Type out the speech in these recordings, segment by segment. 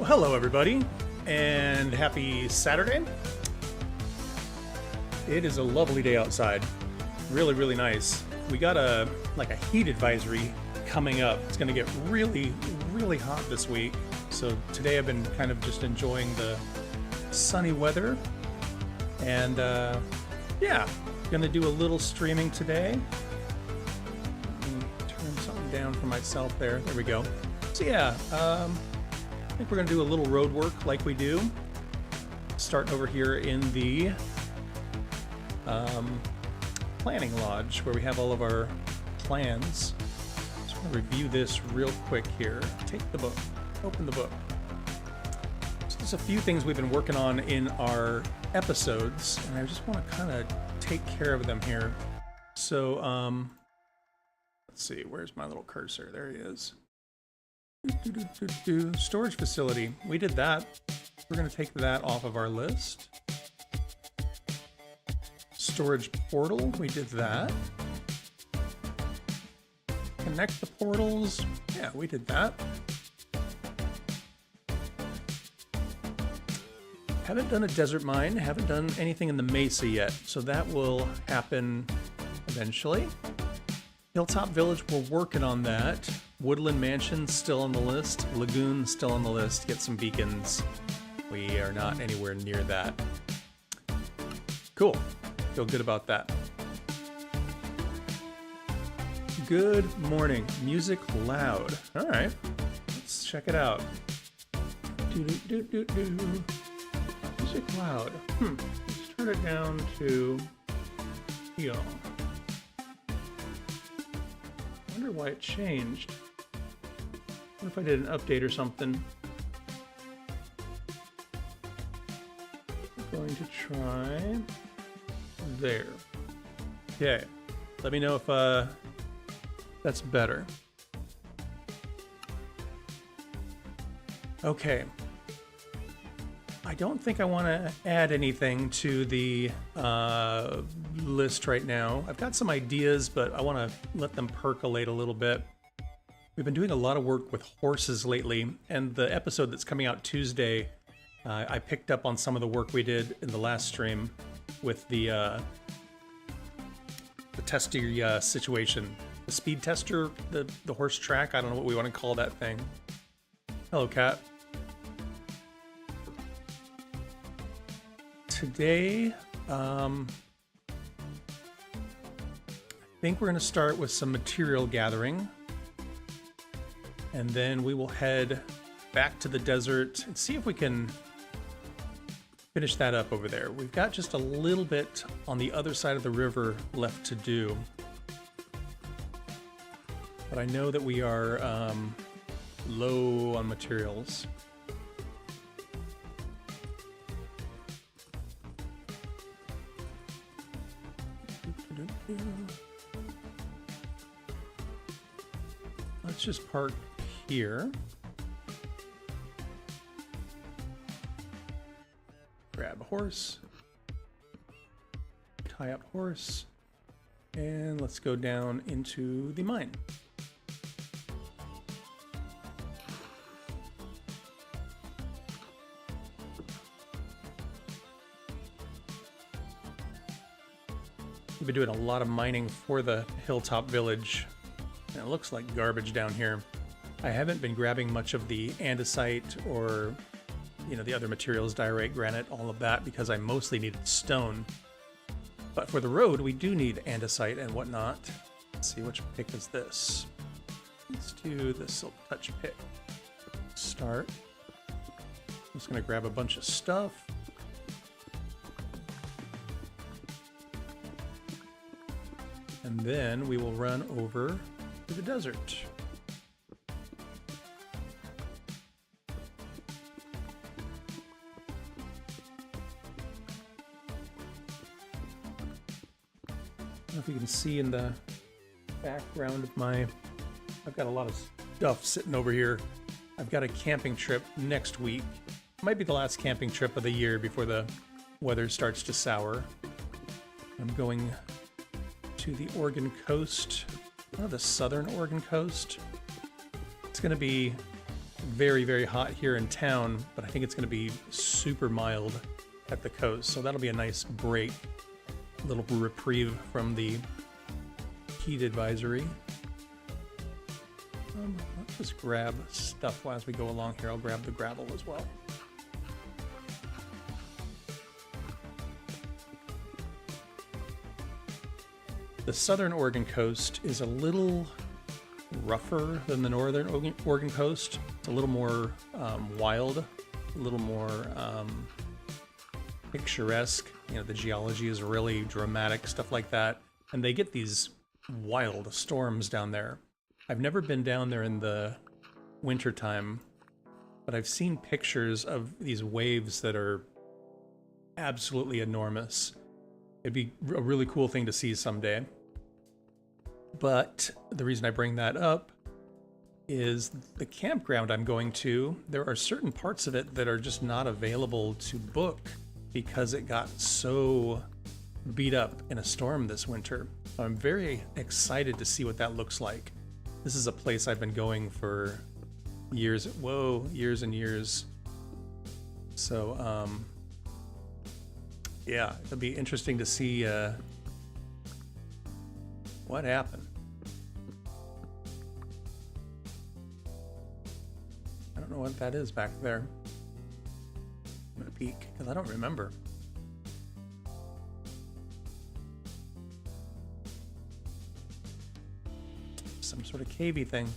Well, hello everybody, and happy Saturday. It is a lovely day outside. Really, really nice. We got a heat advisory coming up. It's going to get really, really hot this week. So today I've been kind of just enjoying the sunny weather. And yeah, going to do a little streaming today. Let me turn something down for myself there. There we go. So yeah, I think we're going to do a little road work like we do. Starting over here in the planning lodge where we have all of our plans. Just want to review this real quick here. Take the book, open the book. So there's a few things we've been working on in our episodes, and I just want to kind of take care of them here. So let's see, where's my little cursor? There he is. Storage facility. We did that. We're going to take that off of our list. Storage portal. We did that. Connect the portals. Yeah, we did that. Haven't done a desert mine. Haven't done anything in the mesa yet. So that will happen eventually. Hilltop Village, we're working on that. Woodland Mansion still on the list. Lagoon still on the list. Get some beacons. We are not anywhere near that. Cool. Feel good about that. Good morning. Music loud. All right. Let's check it out. Music loud. Let's turn it down to here. Wonder why it changed. What if I did an update or something? I'm going to try there. Okay. Let me know if that's better. Okay. I don't think I want to add anything to the list right now. I've got some ideas, but I want to let them percolate a little bit. We've been doing a lot of work with horses lately, and the episode that's coming out Tuesday, I picked up on some of the work we did in the last stream with the tester situation. The speed tester, the horse track, I don't know what we want to call that thing. Hello, cat. Today, I think we're going to start with some material gathering, and then we will head back to the desert and see if we can finish that up over there. We've got just a little bit on the other side of the river left to do, but I know that we are low on materials. Let's just park here. Grab a horse. Tie up horse. And let's go down into the mine. We've been doing a lot of mining for the Hilltop Village, and it looks like garbage down here. I haven't been grabbing much of the andesite or, the other materials, diorite, granite, all of that, because I mostly needed stone. But for the road, we do need andesite and whatnot. Let's see, which pick is this? Let's do the Silk Touch pick. Start. I'm just going to grab a bunch of stuff. And then we will run over to the desert. I don't know if you can see in the background of I've got a lot of stuff sitting over here. I've got a camping trip next week. Might be the last camping trip of the year before the weather starts to sour. I'm going to the Oregon coast, the southern Oregon coast. It's going to be very, very hot here in town, but I think it's going to be super mild at the coast. So that'll be a nice break, a little reprieve from the heat advisory. Let's just grab stuff as we go along here. I'll grab the gravel as well. The southern Oregon coast is a little rougher than the northern Oregon coast. It's a little more wild, a little more picturesque. You know, the geology is really dramatic, stuff like that. And they get these wild storms down there. I've never been down there in the wintertime, but I've seen pictures of these waves that are absolutely enormous. It'd be a really cool thing to see someday. But the reason I bring that up is the campground I'm going to, there are certain parts of it that are just not available to book because it got so beat up in a storm this winter. I'm very excited to see what that looks like. This is a place I've been going for years, years and years. So, yeah, it'll be interesting to see what happened. I don't know what that is back there. I'm gonna peek because I don't remember. Some sort of cavey thing.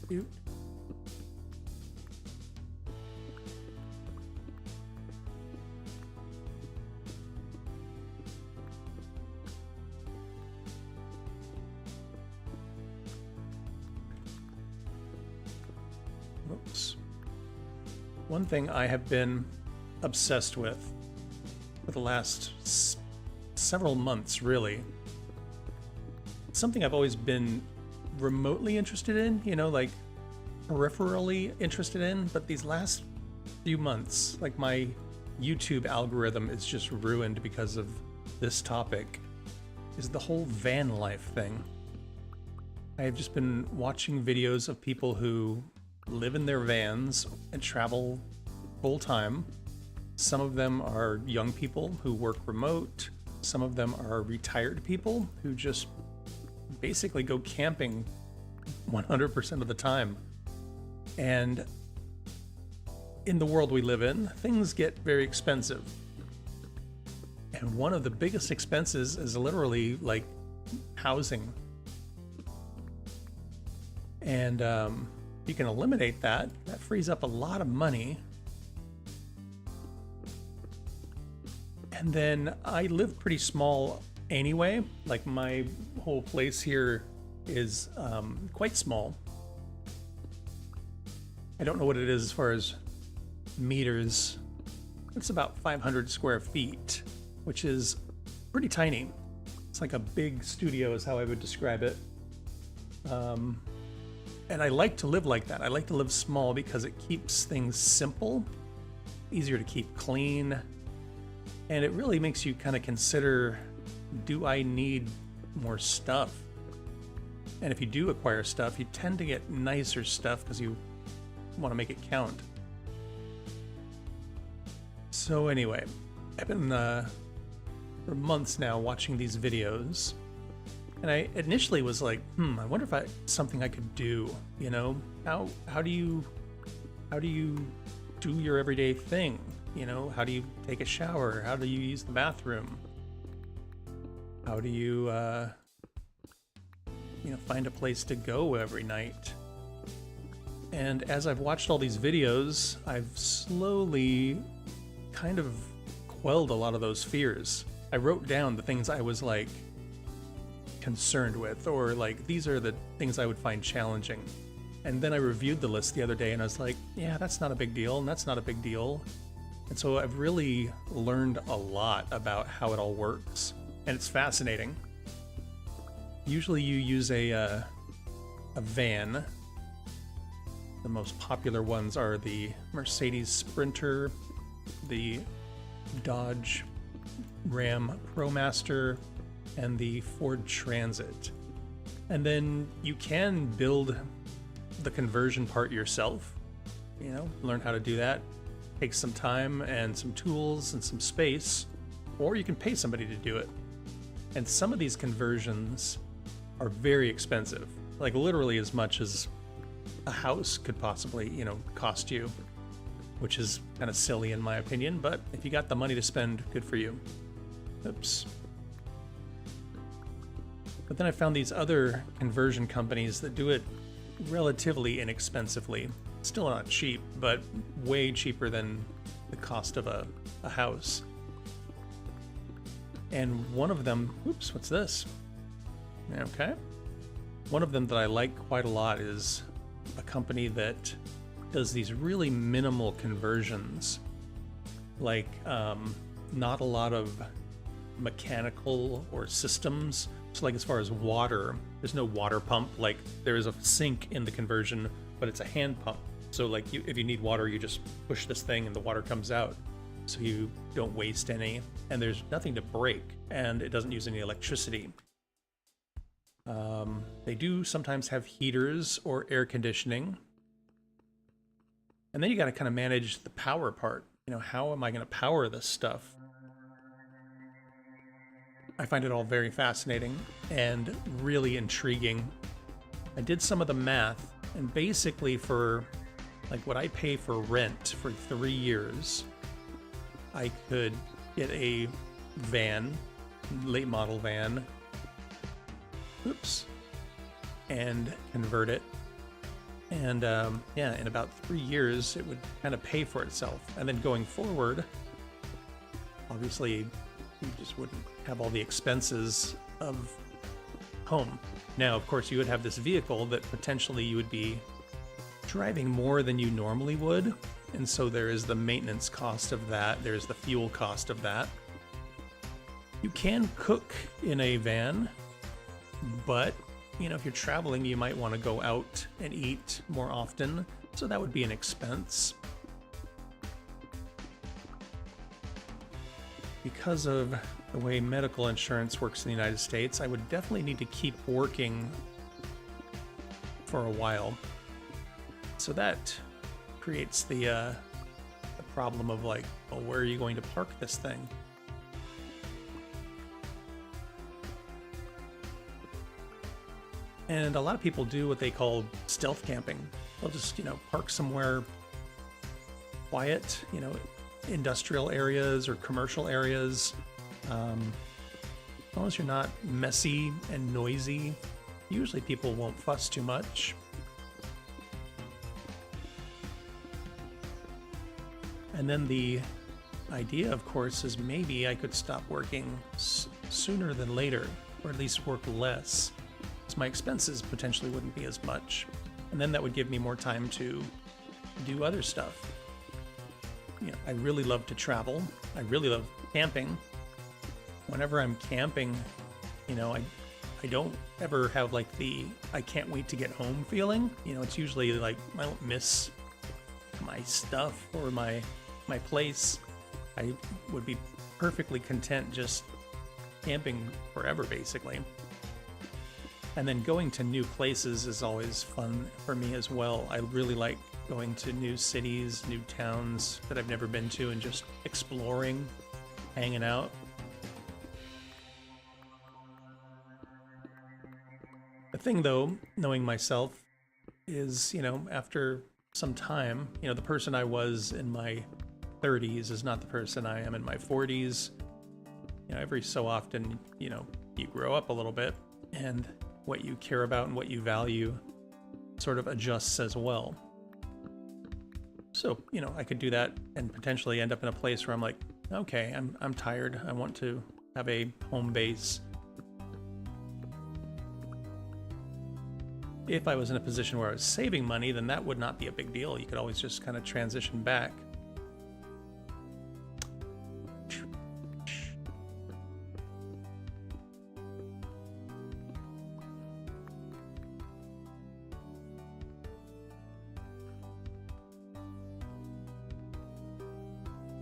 Do. Oops. One thing I have been obsessed with for the last several months, really. It's something I've always been remotely interested in, you know, like peripherally interested in, but these last few months, like my YouTube algorithm is just ruined because of this topic, is the whole van life thing. I have just been watching videos of people who live in their vans and travel full time. Some of them are young people who work remote. Some of them are retired people who just basically go camping 100% of the time. And in the world we live in, things get very expensive. And one of the biggest expenses is literally like housing. And you can eliminate that. That frees up a lot of money. And then I live pretty small anyway. Like my whole place here is quite small. I don't know what it is as far as meters. It's about 500 square feet, which is pretty tiny. It's like a big studio is how I would describe it. And I like to live like that. I like to live small because it keeps things simple, easier to keep clean, and it really makes you kind of consider, do I need more stuff? And if you do acquire stuff, you tend to get nicer stuff because you want to make it count. So anyway, I've been for months now watching these videos, and I initially was like, I wonder if something I could do, you know? How do you do your everyday thing? You know, how do you take a shower? How do you use the bathroom? How do you find a place to go every night? And as I've watched all these videos, I've slowly kind of quelled a lot of those fears. I wrote down the things I was like concerned with, or like these are the things I would find challenging. And then I reviewed the list the other day and I was like, yeah, that's not a big deal, and that's not a big deal. And so I've really learned a lot about how it all works, and it's fascinating. Usually you use a van, The most popular ones are the Mercedes Sprinter, the Dodge Ram ProMaster, and the Ford Transit. And then you can build the conversion part yourself, you know, learn how to do that. Takes some time and some tools and some space, or you can pay somebody to do it. And some of these conversions are very expensive, like literally as much as a house could possibly, you know, cost you, which is kind of silly in my opinion, but if you got the money to spend, good for you. Oops. But then I found these other conversion companies that do it relatively inexpensively. Still not cheap, but way cheaper than the cost of a house. And one of them, oops, what's this? Okay. One of them that I like quite a lot is a company that does these really minimal conversions. Like, not a lot of mechanical or systems. So like as far as water, there's no water pump. Like there is a sink in the conversion, but it's a hand pump. So like if you need water, you just push this thing and the water comes out. So you don't waste any. And there's nothing to break, and it doesn't use any electricity. They do sometimes have heaters or air conditioning. And then you got to kind of manage the power part. You know, how am I going to power this stuff? I find it all very fascinating and really intriguing. I did some of the math, and basically for like what I pay for rent for 3 years, I could get a van, late model van, oops, and convert it. And yeah, in about 3 years, it would kind of pay for itself. And then going forward, obviously, you just wouldn't have all the expenses of home. Now, of course, you would have this vehicle that potentially you would be driving more than you normally would. And so there is the maintenance cost of that. There's the fuel cost of that. You can cook in a van, but you know, if you're traveling, you might want to go out and eat more often. So that would be an expense. Because of the way medical insurance works in the United States, I would definitely need to keep working for a while. So that creates the problem of like, well, where are you going to park this thing? And a lot of people do what they call stealth camping. They'll just, you know, park somewhere quiet, you know, industrial areas or commercial areas. As long as you're not messy and noisy, usually people won't fuss too much. And then the idea, of course, is maybe I could stop working sooner than later, or at least work less. So my expenses potentially wouldn't be as much. And then that would give me more time to do other stuff. You know, I really love to travel. I really love camping. Whenever I'm camping, you know, I don't ever have like the I can't wait to get home feeling. You know, it's usually like I don't miss my stuff or my place. I would be perfectly content just camping forever, basically. And then going to new places is always fun for me as well. I really like going to new cities, new towns that I've never been to and just exploring, hanging out. The thing though, knowing myself, is, you know, after some time, you know, the person I was in my 30s is not the person I am in my 40s. You know, every so often, you know, you grow up a little bit, and what you care about and what you value sort of adjusts as well. So, you know, I could do that and potentially end up in a place where I'm like, okay, I'm tired. I want to have a home base. If I was in a position where I was saving money, then that would not be a big deal. You could always just kind of transition back.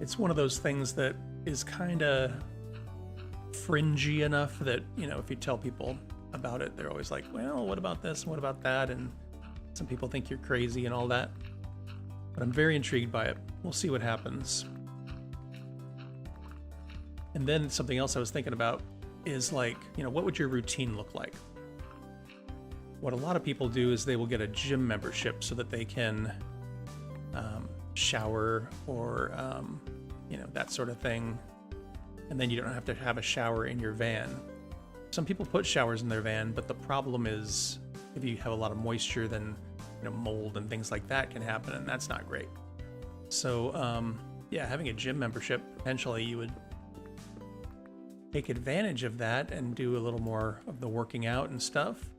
It's one of those things that is kind of fringy enough that, you know, if you tell people about it, they're always like, well, what about this and what about that? And some people think you're crazy and all that. But I'm very intrigued by it. We'll see what happens. And then something else I was thinking about is like, you know, what would your routine look like? What a lot of people do is they will get a gym membership so that they can shower or, you know, that sort of thing. And then you don't have to have a shower in your van. Some people put showers in their van, but the problem is if you have a lot of moisture, then, you know, mold and things like that can happen, and that's not great. So, yeah, having a gym membership, potentially you would take advantage of that and do a little more of the working out and stuff.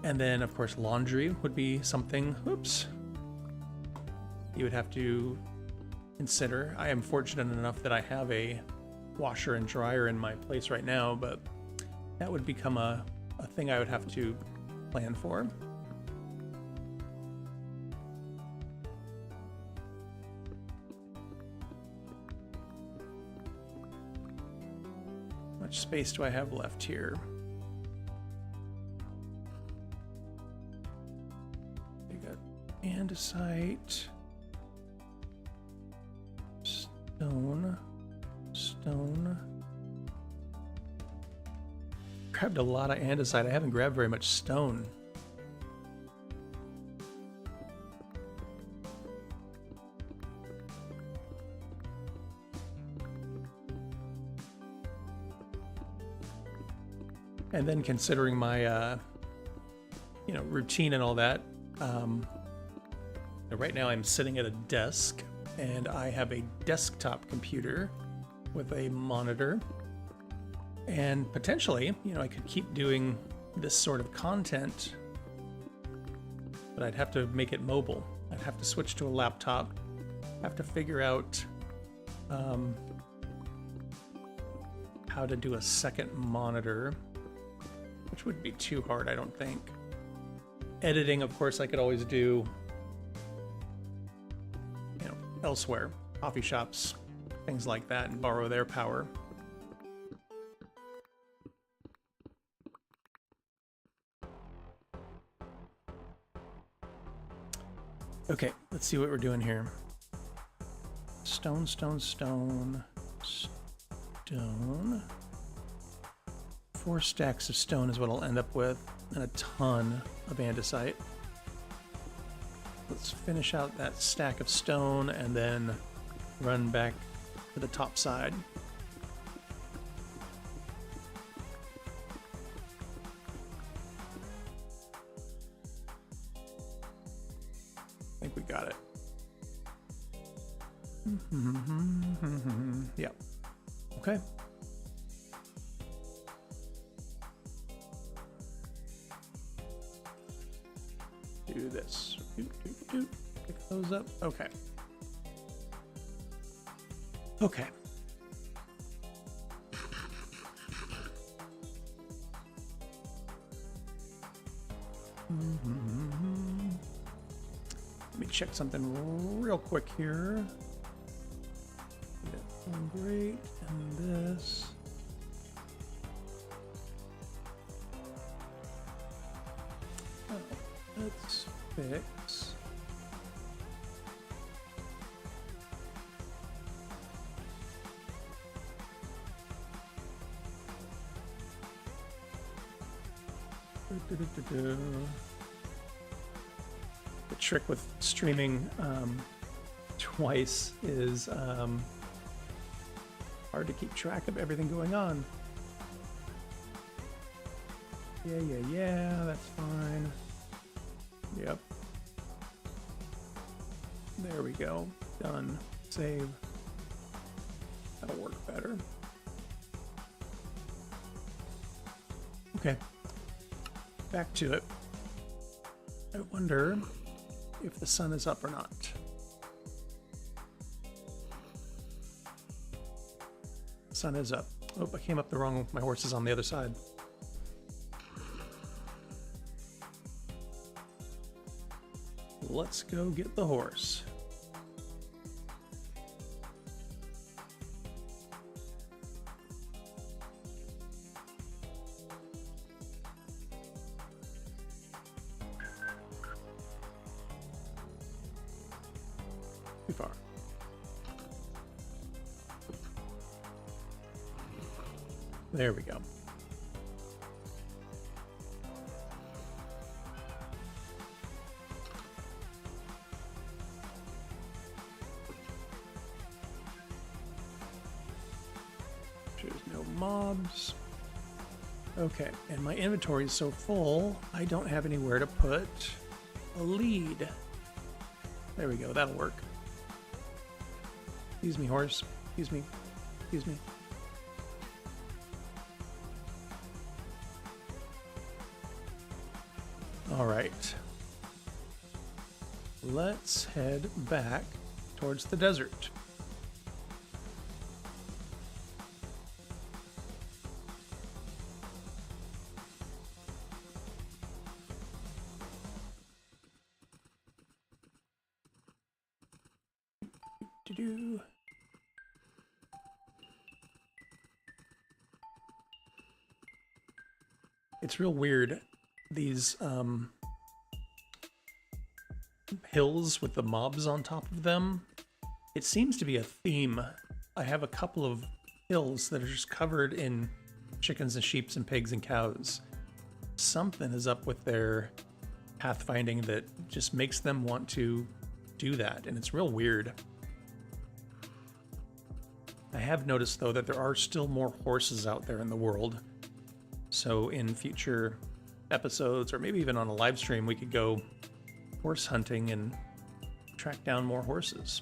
And then, of course, laundry would be something, oops, you would have to consider. I am fortunate enough that I have a washer and dryer in my place right now, but that would become a thing I would have to plan for. How much space do I have left here? I got andesite, stone. Grabbed a lot of andesite. I haven't grabbed very much stone. And then considering my, you know, routine and all that, right now I'm sitting at a desk and I have a desktop computer with a monitor. And potentially, you know, I could keep doing this sort of content, but I'd have to make it mobile. I'd have to switch to a laptop, have to figure out how to do a second monitor, which wouldn't be too hard, I don't think. Editing, of course, I could always do, you know, elsewhere, coffee shops, things like that, and borrow their power. Okay, let's see what we're doing here. Stone. 4 stacks of stone is what I'll end up with, and a ton of andesite. Let's finish out that stack of stone and then run back to the top side. I think we got it. Yep. Okay. Do this. Pick those up. Okay. Okay. Let me check something real quick here. Great, and this. Oh, let's fix. The trick with streaming twice is hard to keep track of everything going on. Yeah, that's fine. Yep. There we go. Done. Save. That'll work better. Okay. Back to it. I wonder if the sun is up or not. Sun is up. Oh, I came up the wrong. My horse is on the other side. let's go get the horse. Too far. There we go. There's no mobs. Okay, and my inventory is so full, I don't have anywhere to put a lead. There we go, that'll work. Excuse me, horse. Excuse me. Excuse me. All right. Let's head back towards the desert. Do-do. It's real weird. These hills with the mobs on top of them, it seems to be a theme. I have a couple of hills that are just covered in chickens and sheep and pigs and cows. Something is up with their pathfinding that just makes them want to do that, and it's real weird. I have noticed though that there are still more horses out there in the world, so in future episodes or maybe even on a live stream we could go horse hunting and track down more horses.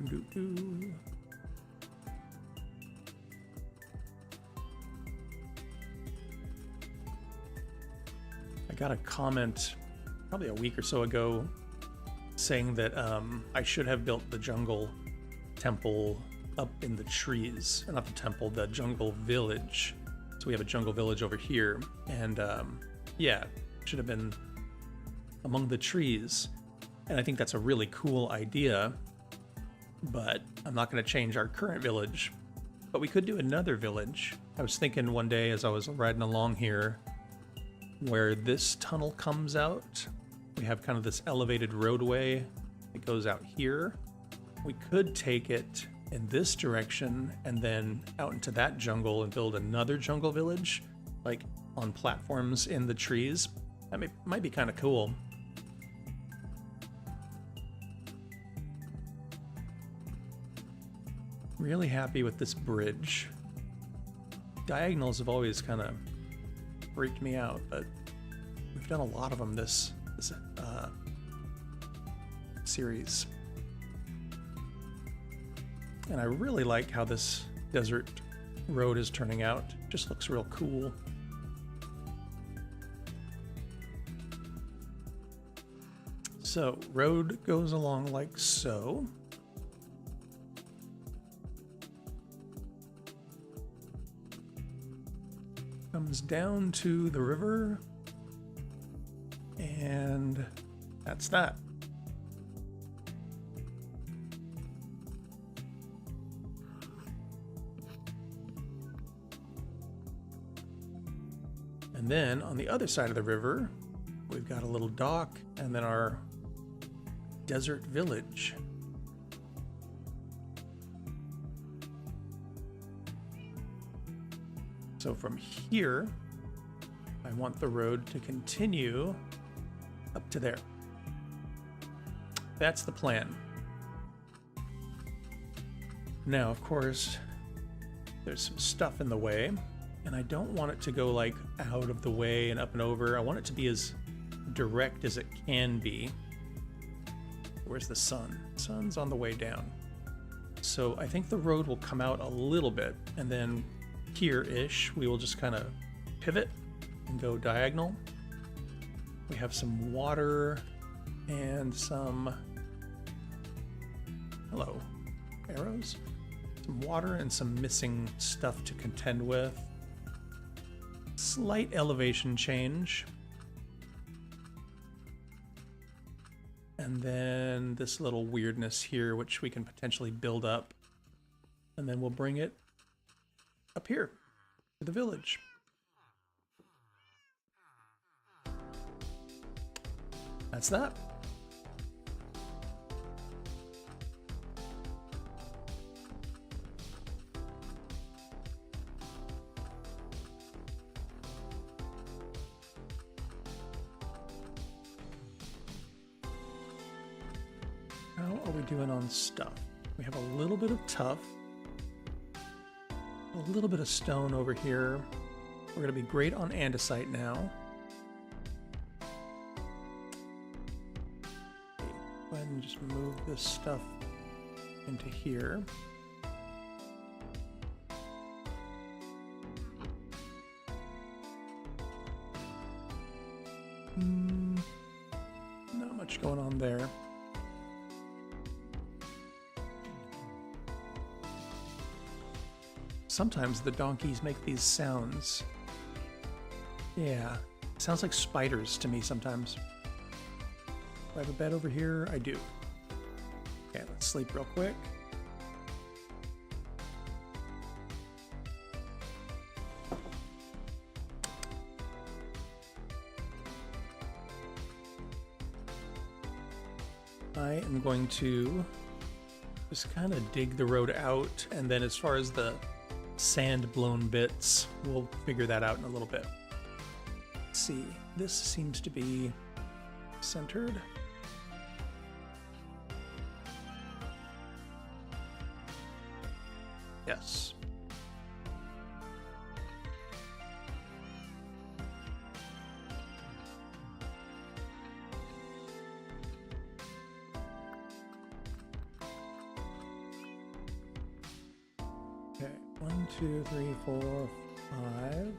Doo-doo-doo. I got a comment probably a week or so ago saying that I should have built the jungle temple up in the trees, or not the temple, the jungle village. So we have a jungle village over here, and yeah, should have been among the trees. And I think that's a really cool idea, but I'm not going to change our current village. But we could do another village. I was thinking one day as I was riding along here, where this tunnel comes out, we have kind of this elevated roadway that goes out here. We could take it in this direction and then out into that jungle and build another jungle village, like on platforms in the trees. That might be kind of cool. Really happy with this bridge. Diagonals have always kind of freaked me out, but we've done a lot of them this series. And I really like how this desert road is turning out. Just looks real cool. So, road goes along like so. Comes down to the river, and that's that. And then on the other side of the river, we've got a little dock and then our desert village. So from here, I want the road to continue up to there. That's the plan. Now, of course, there's some stuff in the way, and I don't want it to go like out of the way and up and over. I want it to be as direct as it can be. Where's the sun? Sun's on the way down. So I think the road will come out a little bit, and then here-ish, we will just kind of pivot and go diagonal. We have some water and some, hello, arrows, Some water and some missing stuff to contend with. Slight elevation change. And then this little weirdness here, which we can potentially build up. And then we'll bring it up here to the village. That's that. How are we doing on stuff? We have a little bit of tough, a little bit of stone over here. We're going to be great on andesite now. Okay, go ahead and just move this stuff into here. Not much going on there. Sometimes the donkeys make these sounds. Yeah, sounds like spiders to me sometimes. Do I have a bed over here? I do. Okay, let's sleep real quick. I am going to just kind of dig the road out, and then as far as the sand blown bits, we'll figure that out in a little bit. Let's see, this seems to be centered. Yes. Okay, 1, 2, 3, 4, 5.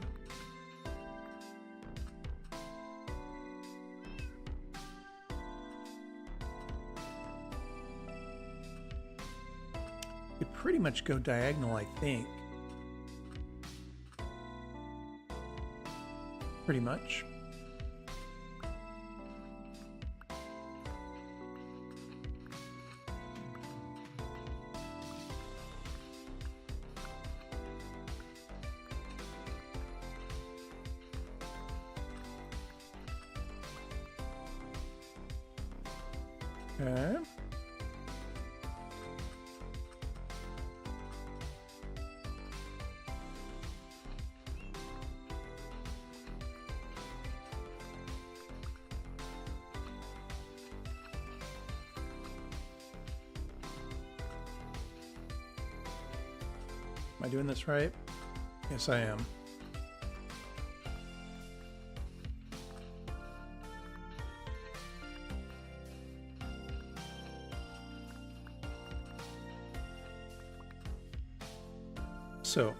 You pretty much go diagonal, I think. Pretty much. Okay. Am I doing this right? Yes, I am. So,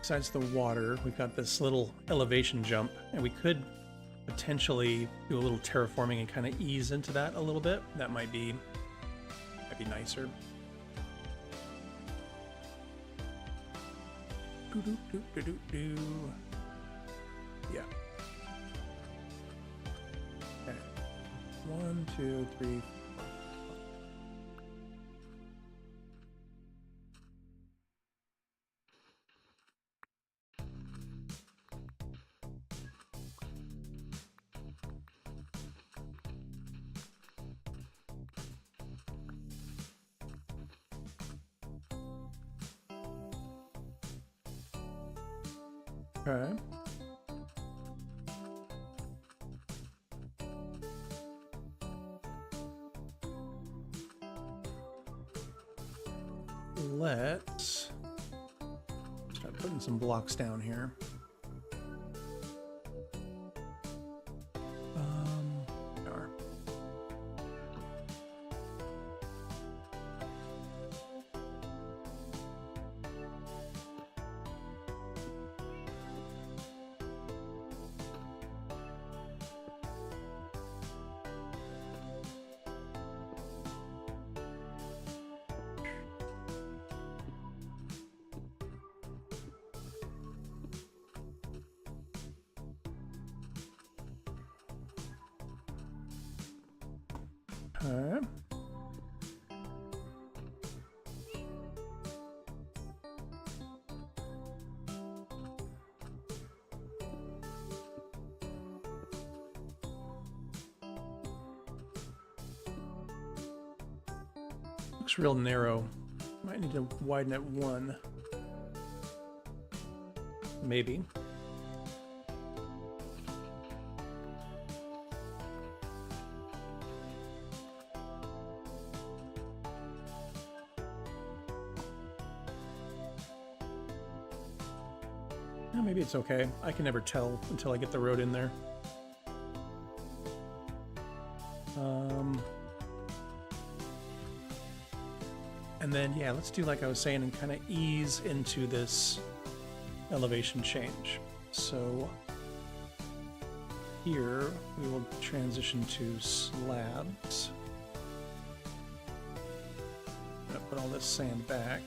besides the water, we've got this little elevation jump, and we could potentially do a little terraforming and kind of ease into that a little bit. That might be nicer. Yeah. Okay. 1, 2, 3. Okay. Let's start putting some blocks down here. There. Alright. Looks real narrow. Might need to widen it one. Maybe. Maybe it's okay. I can never tell until I get the road in there. And then, yeah, let's do like I was saying and kind of ease into this elevation change. So here we will transition to slabs. I'm gonna put all this sand back.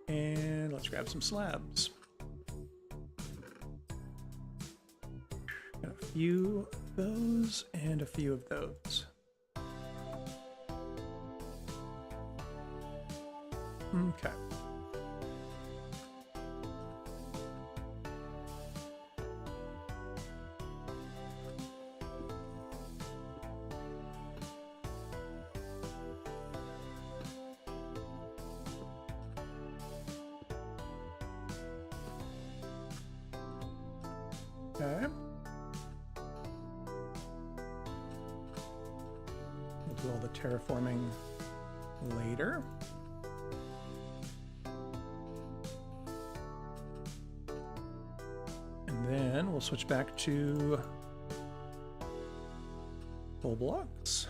And let's grab some slabs. Got a few of those and a few of those. Okay. Okay. We'll do all the terraforming later. And then we'll switch back to full blocks.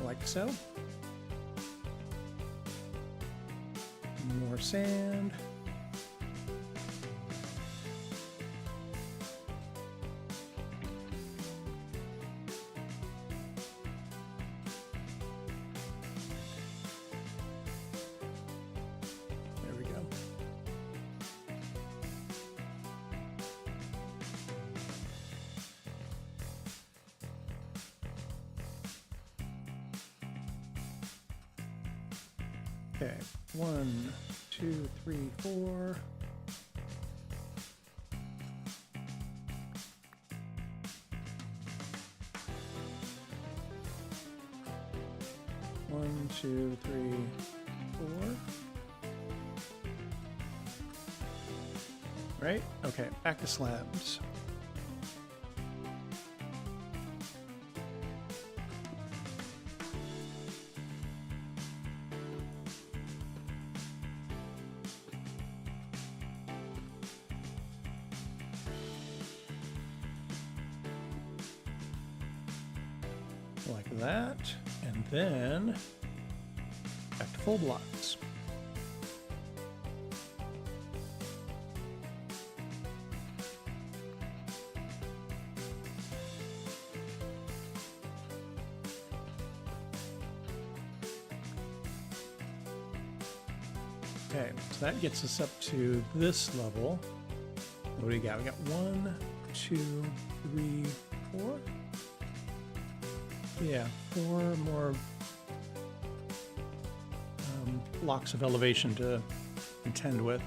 Like so. More sand. There we go. Okay, 1, 2, 3, 4. One, two, three, 4. Right? Okay, back to slabs. Like that, and then back to full blocks. Okay, so that gets us up to this level. What do we got? We got 1, 2, 3, 4. Yeah, 4 more blocks of elevation to contend with.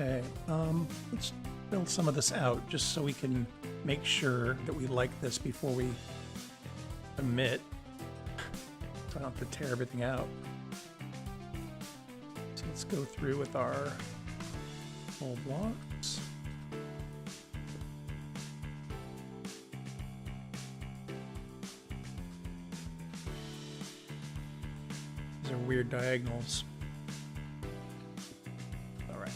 Okay, let's build some of this out just so we can make sure that we like this before we commit. So I don't have to tear everything out. let's go through with our whole blocks. These are weird diagonals. All right.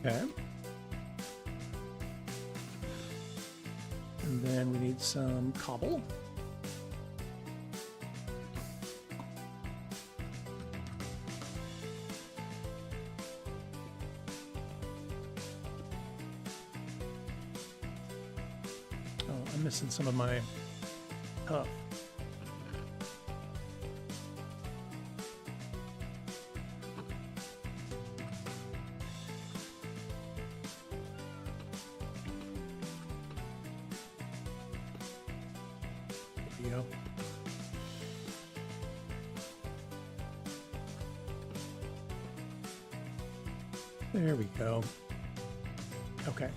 Okay. And then we need some cobble. Oh, I'm missing some of my puff. Go. There we go. Okay.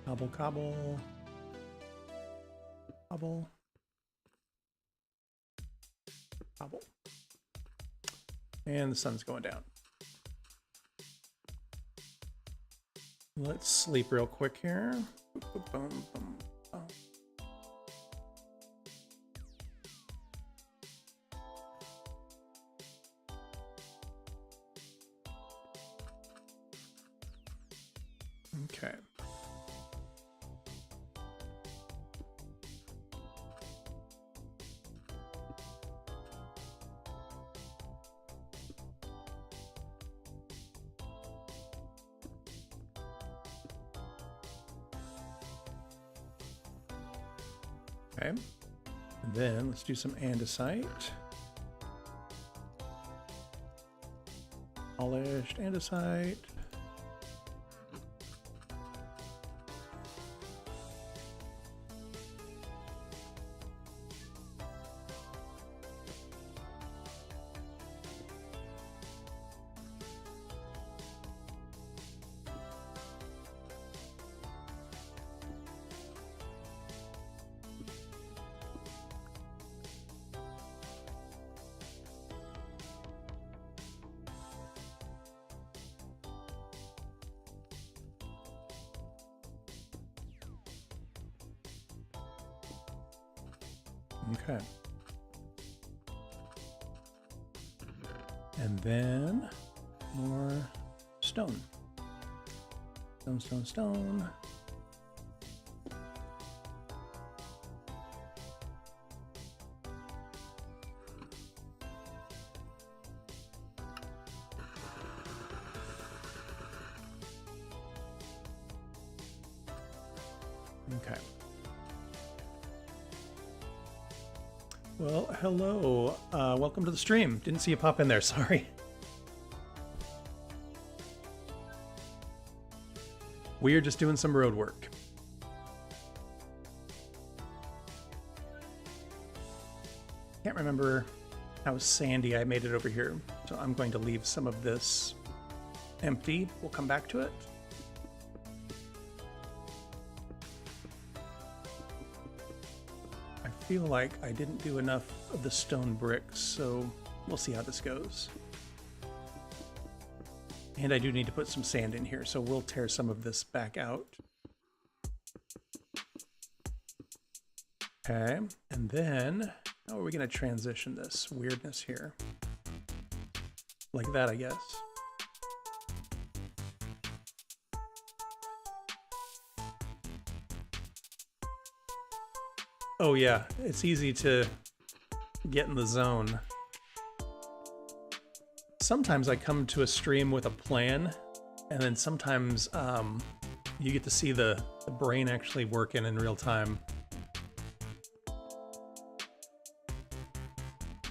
Cobble, cobble. Cobble. Cobble. And the sun's going down. Let's sleep real quick here. Boom, boom, boom, boom. Okay. Okay. And then let's do some andesite. Polished andesite. Okay. And then more stone. Stone, stone, stone. Okay. Well, hello. Welcome to the stream. Didn't see you pop in there, sorry. We are just doing some road work. Can't remember how sandy I made it over here, so I'm going to leave some of this empty. We'll come back to it. I feel like I didn't do enough of the stone bricks, so we'll see how this goes. And I do need to put some sand in here, so we'll tear some of this back out. Okay, and then how are we going to transition this weirdness here? Like that, I guess. Oh yeah, it's easy to get in the zone. Sometimes I come to a stream with a plan, and then sometimes you get to see the brain actually working in real time.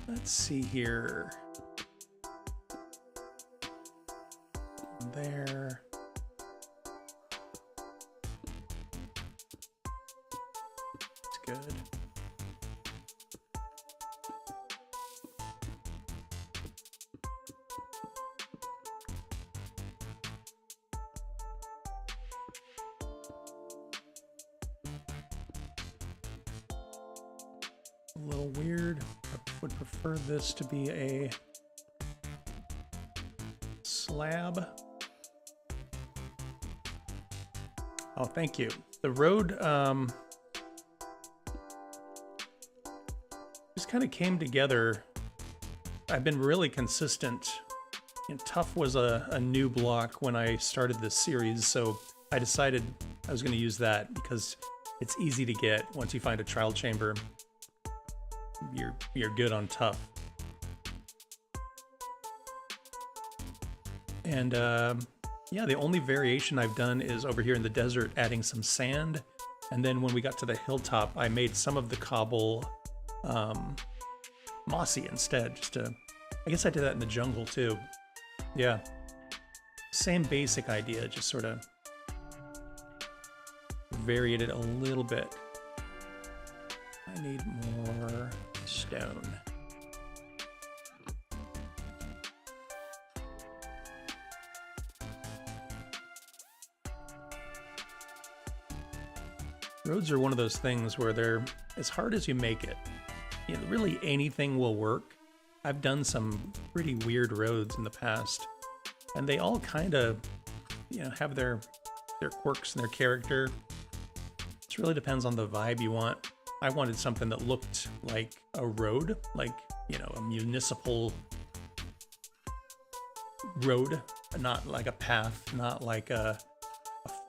Let's see here. There. good. A little weird. I would prefer this to be a slab. Oh, thank you. The road just kind of came together. I've been really consistent. And Tough was a new block when I started this series, so I decided I was going to use that because it's easy to get. Once you find a trial chamber, you're good on Tough. And yeah, the only variation I've done is over here in the desert, adding some sand. And then when we got to the hilltop, I made some of the cobble mossy instead. I guess I did that in the jungle too. Yeah, same basic idea, just sort of varied it a little bit. I need more stone. Roads are one of those things where they're as hard as you make it. You know, really anything will work. I've done some pretty weird roads in the past, and they all kind of, you know, have their quirks and their character. It really depends on the vibe you want. I wanted something that looked like a road, like, you know, a municipal road, not like a path, not like a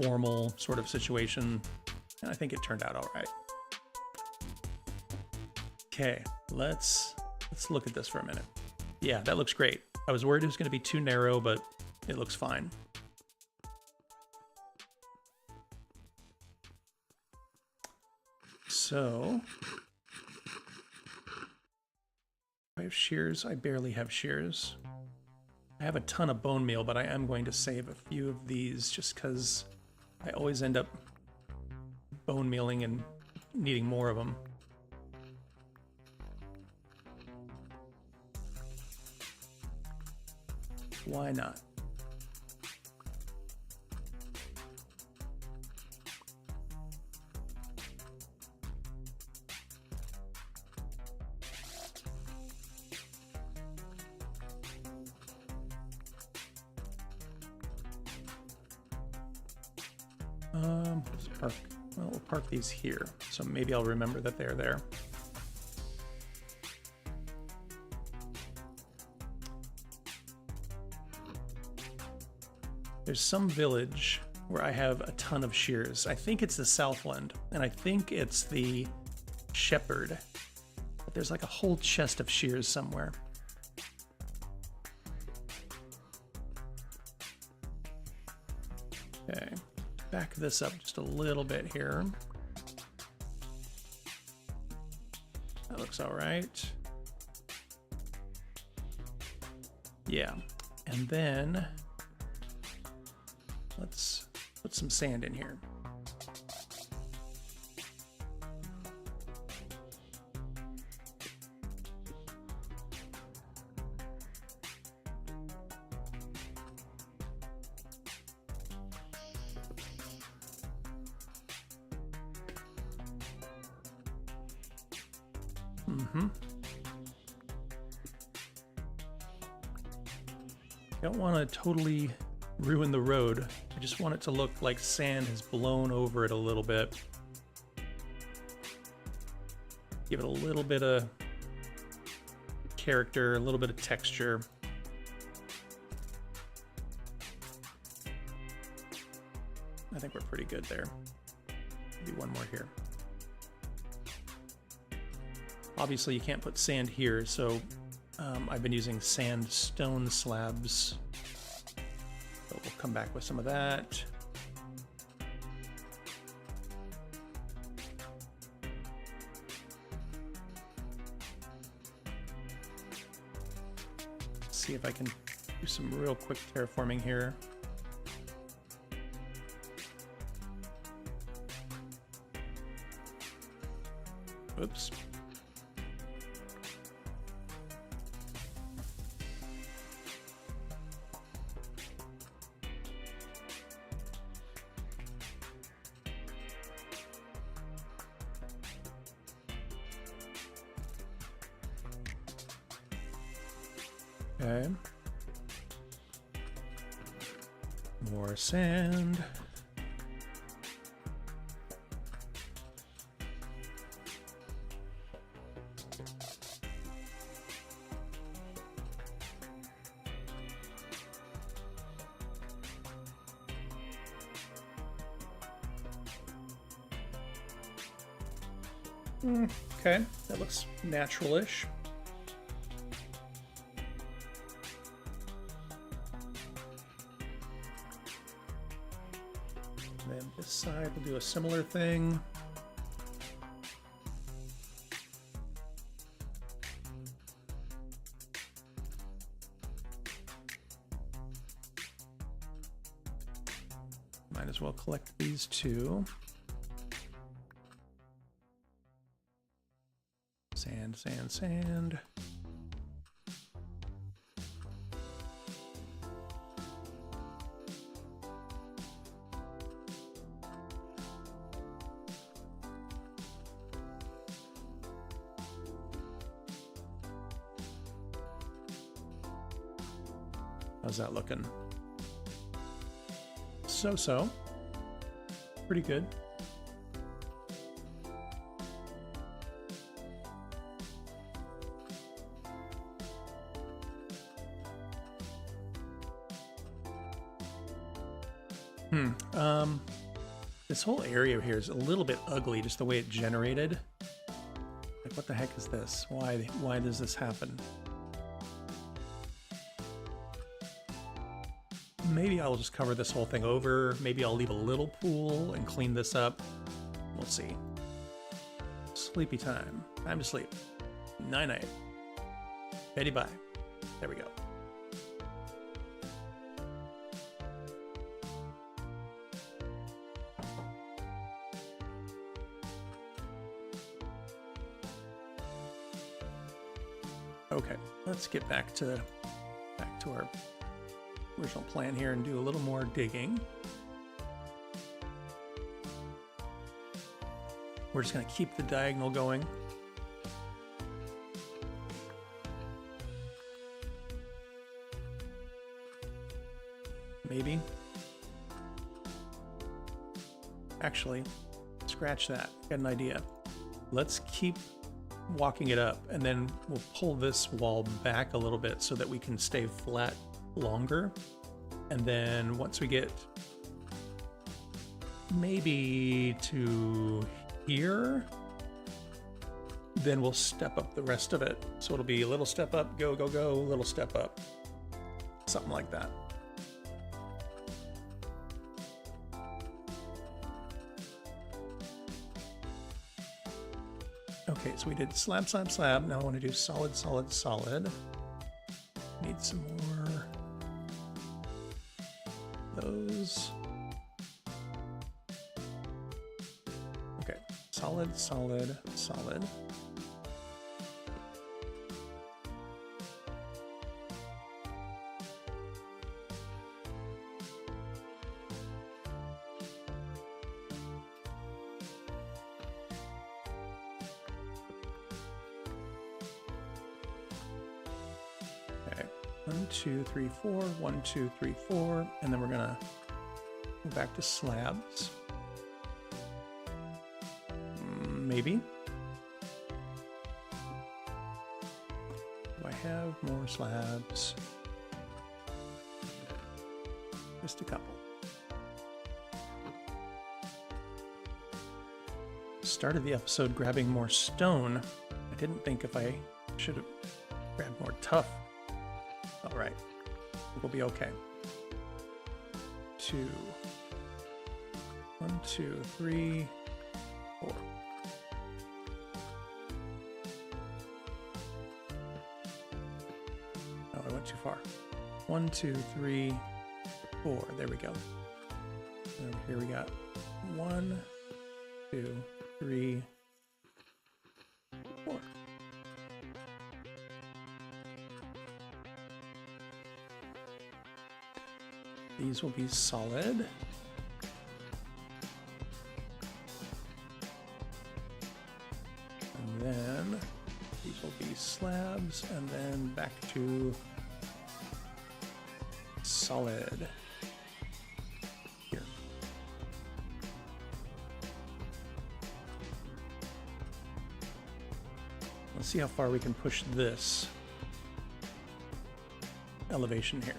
formal sort of situation. And I think it turned out all right. Okay, let's look at this for a minute. Yeah, that looks great. I was worried it was going to be too narrow, but it looks fine. So, I have shears. I barely have shears. I have a ton of bone meal, but I am going to save a few of these just because I always end up bone mealing and needing more of them. Why not? Let's park. Well, we'll park these here, so maybe I'll remember that they're there. There's some village where I have a ton of shears. I think it's the Southland, and I think it's the Shepherd. But there's like a whole chest of shears somewhere. Okay, back this up just a little bit here. That looks all right. Yeah, and then let's put some sand in here. Don't want to totally ruin the road. I just want it to look like sand has blown over it a little bit. Give it a little bit of character, a little bit of texture. I think we're pretty good there. Maybe one more here. Obviously you can't put sand here, so I've been using sandstone slabs. But we'll come back with some of that. See if I can do some real quick terraforming here. Oops. Okay. More sand. Okay, that looks natural-ish. And then this side will do a similar thing. Might as well collect these two. Sand, sand, sand. How's that looking? So-so. Pretty good. This whole area here is a little bit ugly, just the way it generated. Like, what the heck is this? Why does this happen? Maybe I'll just cover this whole thing over. Maybe I'll leave a little pool and clean this up. We'll see. Sleepy time. Time to sleep. Night-night. Betty bye. There we go. Okay, let's get back to our original plan here and do a little more digging. We're just going to keep the diagonal going. Maybe. Actually, scratch that. Got an idea. Let's keep walking it up, and then we'll pull this wall back a little bit so that we can stay flat longer. And then once we get maybe to here, then we'll step up the rest of it. So it'll be a little step up, go, go, go, little step up. Something like that. Okay, so we did slab, slab, slab. Now I want to do solid, solid, solid. Need some more of those. Okay, solid, solid, solid. Okay, 1, 2, 3, 4, 1, 2, 3, 4, and then we're gonna go back to slabs. Maybe. Do I have more slabs? Just a couple. Started the episode grabbing more stone. I didn't think if I should have grabbed more tuff. All right, we'll be okay. 2, 1, 2, 3, 4. Oh, I went too far. 1, 2, 3, 4. There we go. And here we got 1, 2, 3, floor. These will be solid. And then these will be slabs, and then back to solid. Here. Let's see how far we can push this elevation here.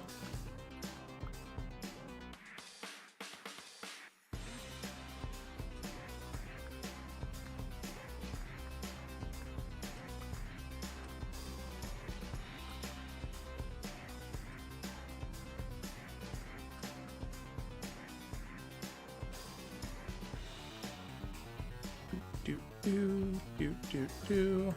Do.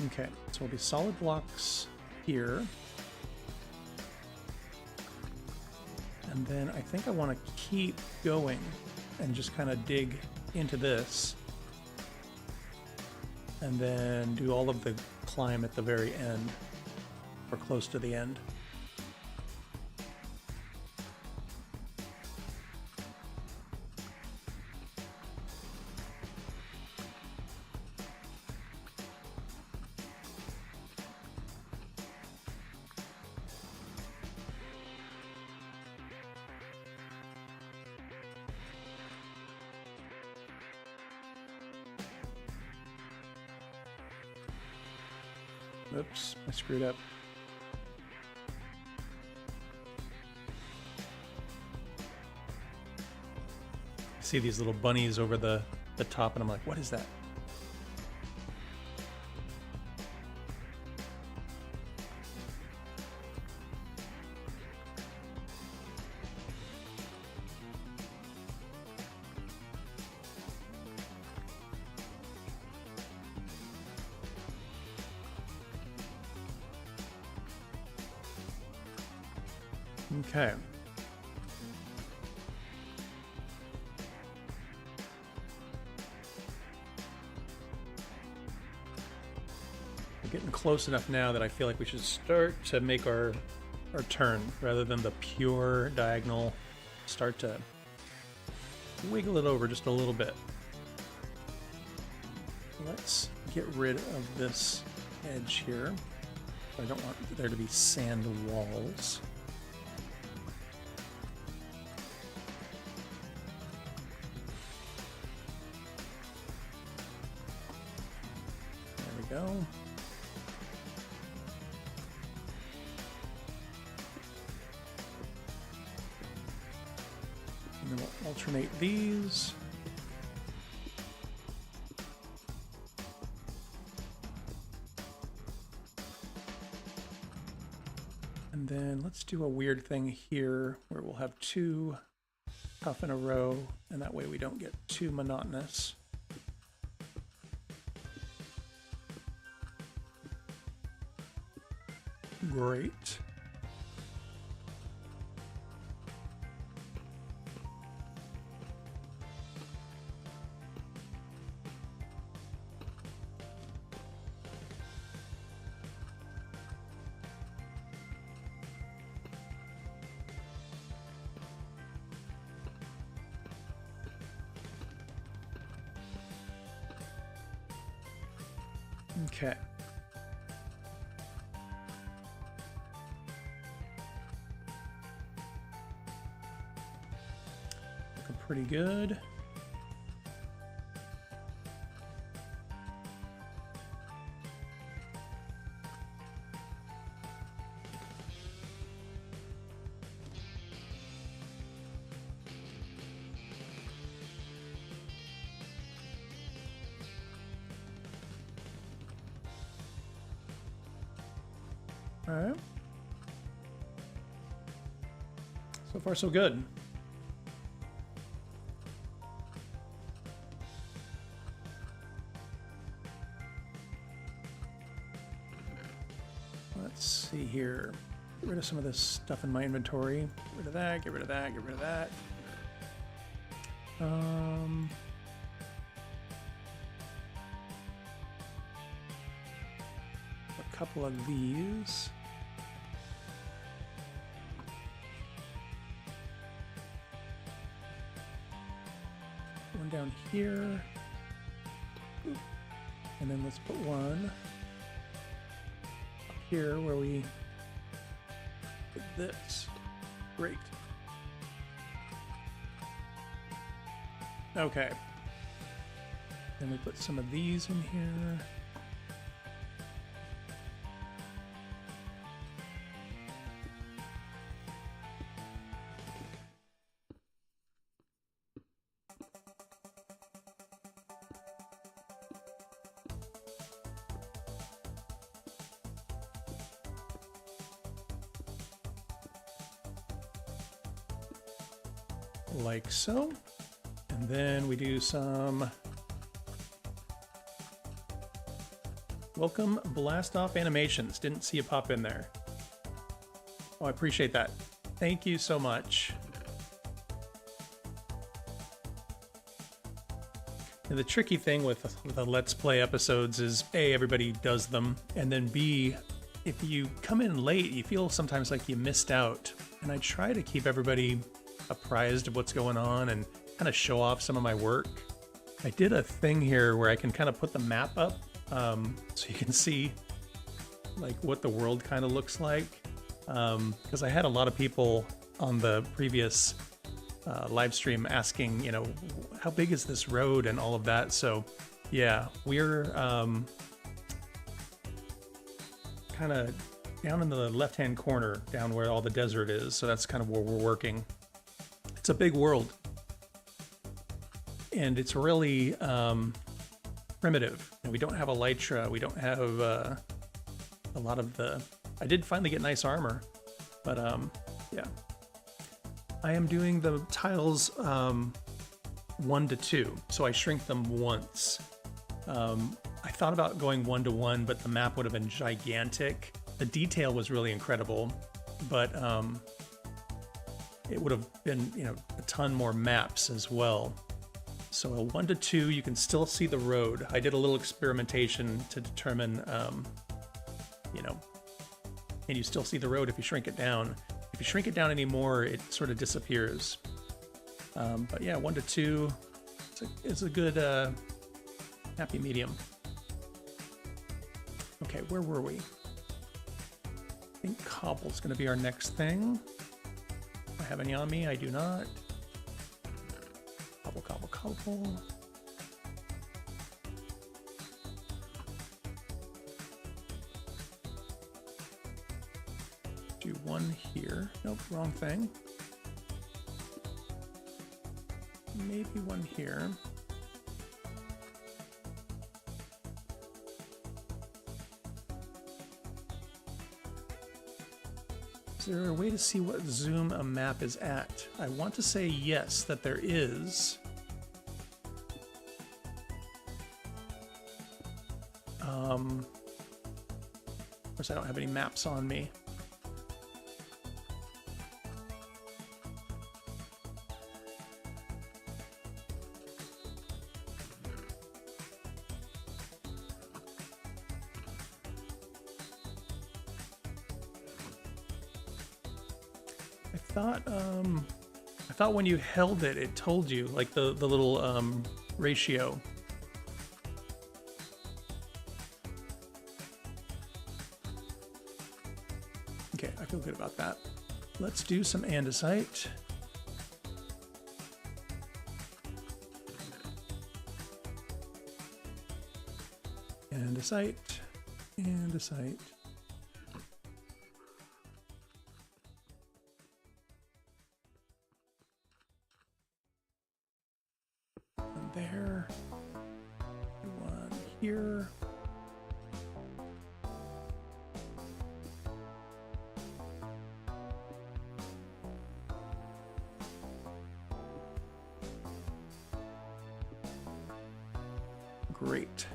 Okay, so it'll be solid blocks here. And then I think I want to keep going and just kind of dig into this. And then do all of the climb at the very end, or close to the end. Oops, I screwed up. I see these little bunnies over the top, and I'm like, what is that? Okay. We're getting close enough now that I feel like we should start to make our turn rather than the pure diagonal. Start to wiggle it over just a little bit. Let's get rid of this edge here. I don't want there to be sand walls. Go. And then we'll alternate these. And then let's do a weird thing here where we'll have two up in a row, and that way we don't get too monotonous. Great. Okay. Looking pretty good. All right. So far, so good. Let's see here. Get rid of some of this stuff in my inventory. Get rid of that, get rid of that, get rid of that. A couple of these. One down here. Oop. And then let's put one up here where we put this. Great. Okay. Then we put some of these in here. Like so. And then we do some welcome blast off animations. Didn't see you pop in there. Oh, I appreciate that. Thank you so much. And the tricky thing with the Let's Play episodes is A, everybody does them, and then B, if you come in late, you feel sometimes like you missed out. And I try to keep everybody apprised of what's going on and kind of show off some of my work. I did a thing here where I can kind of put the map up so you can see like what the world kind of looks like, because I had a lot of people on the previous live stream asking, you know, how big is this road and all of that. So yeah, we're kind of down in the left-hand corner, down where all the desert is. So that's kind of where we're working. It's a big world, and it's really primitive. And we don't have elytra. We don't have a lot of the... I did finally get nice armor, but yeah. I am doing the tiles 1 to 2, so I shrink them once. I thought about going 1 to 1, but the map would have been gigantic. The detail was really incredible, but it would have been, you know, a ton more maps as well. So a 1 to 2, you can still see the road. I did a little experimentation to determine, you know, and you still see the road if you shrink it down. If you shrink it down anymore, it sort of disappears. But yeah, 1 to 2, it's a good happy medium. Okay, where were we? I think cobble's going to be our next thing. Do I have any on me? I do not. Cobble, cobble, cobble. Do one here. Nope, wrong thing. Maybe one here. Is there a way to see what zoom a map is at? I want to say yes, that there is. Of course, I don't have any maps on me. I thought when you held it, it told you, like the little ratio. Okay, I feel good about that. Let's do some andesite. Andesite, andesite. There, one here. Great.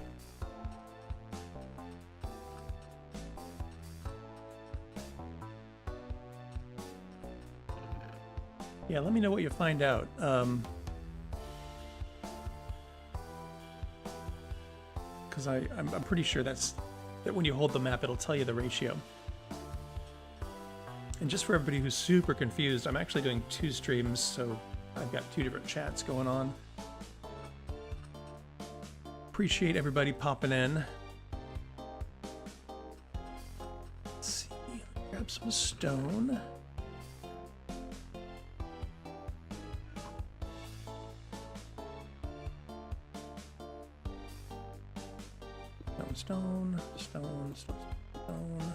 Yeah, let me know what you find out. Because I'm pretty sure that when you hold the map, it'll tell you the ratio. And just for everybody who's super confused, I'm actually doing 2 streams, so I've got 2 different chats going on. Appreciate everybody popping in. Let's see, grab some stone. Stone, stone, stone, stone.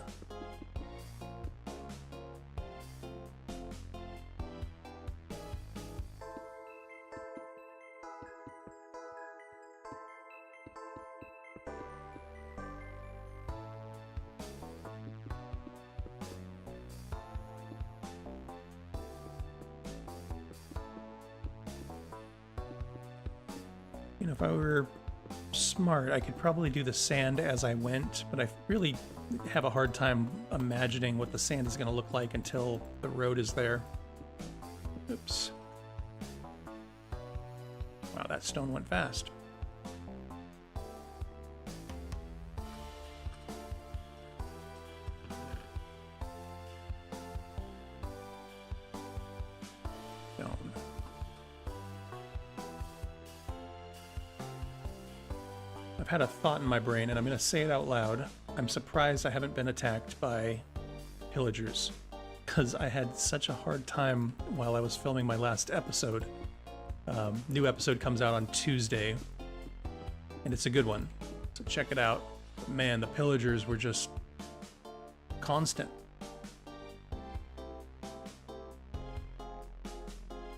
You know, if I were smart, I could probably do the sand as I went, but I really have a hard time imagining what the sand is going to look like until the road is there. Oops. Wow, that stone went fast. I've had a thought in my brain, and I'm going to say it out loud. I'm surprised I haven't been attacked by pillagers, because I had such a hard time while I was filming my last episode. New episode comes out on Tuesday, and it's a good one, so check it out. But man, the pillagers were just constant.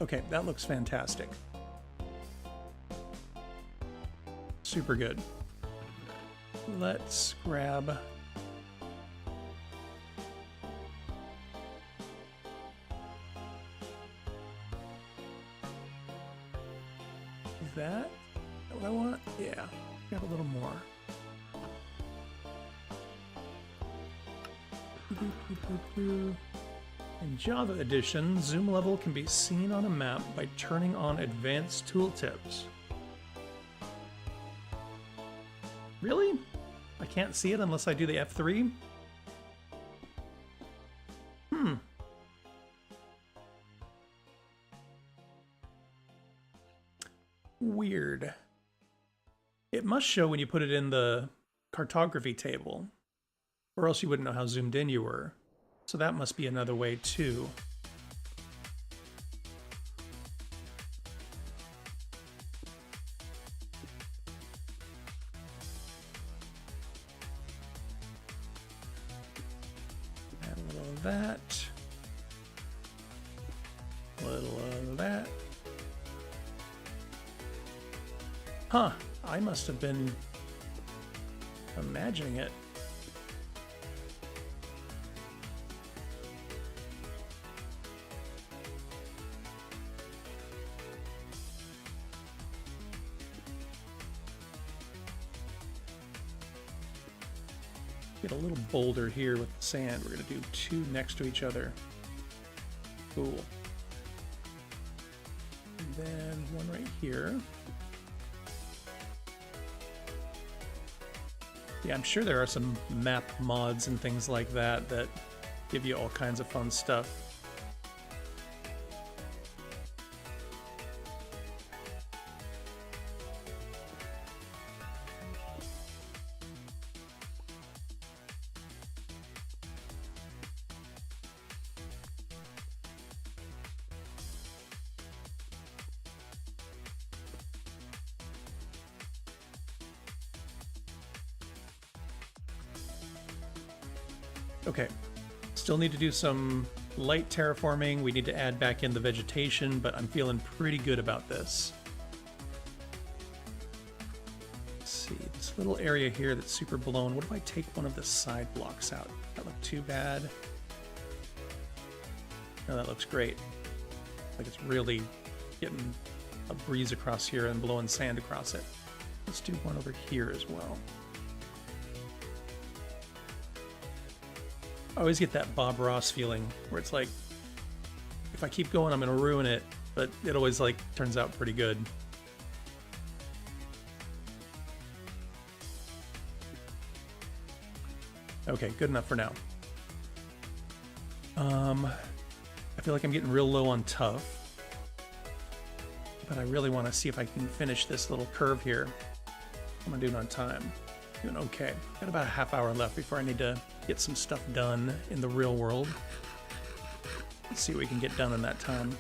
Okay, that looks fantastic. Super good. Let's grab that. Is that what I want? Yeah, grab a little more. In Java Edition, zoom level can be seen on a map by turning on advanced tooltips. Really? I can't see it unless I do the F3? Weird. It must show when you put it in the cartography table, or else you wouldn't know how zoomed in you were. So that must be another way too. Add a little of that. A little of that. Huh, I must have been imagining it. Get a little boulder here with the sand. We're going to do two next to each other. Cool. And then one right here. Yeah, I'm sure there are some map mods and things like that that give you all kinds of fun stuff. Okay, still need to do some light terraforming. We need to add back in the vegetation, but I'm feeling pretty good about this. Let's see, this little area here that's super blown. What if I take one of the side blocks out? That look too bad. No, that looks great. Like it's really getting a breeze across here and blowing sand across it. Let's do one over here as well. I always get that Bob Ross feeling where it's like, if I keep going, I'm going to ruin it, but it always like turns out pretty good. Okay, good enough for now. I feel like I'm getting real low on tough, but I really want to see if I can finish this little curve here. I'm doing on time. Doing okay. Got about a half hour left before I need to get some stuff done in the real world. Let's see what we can get done in that time.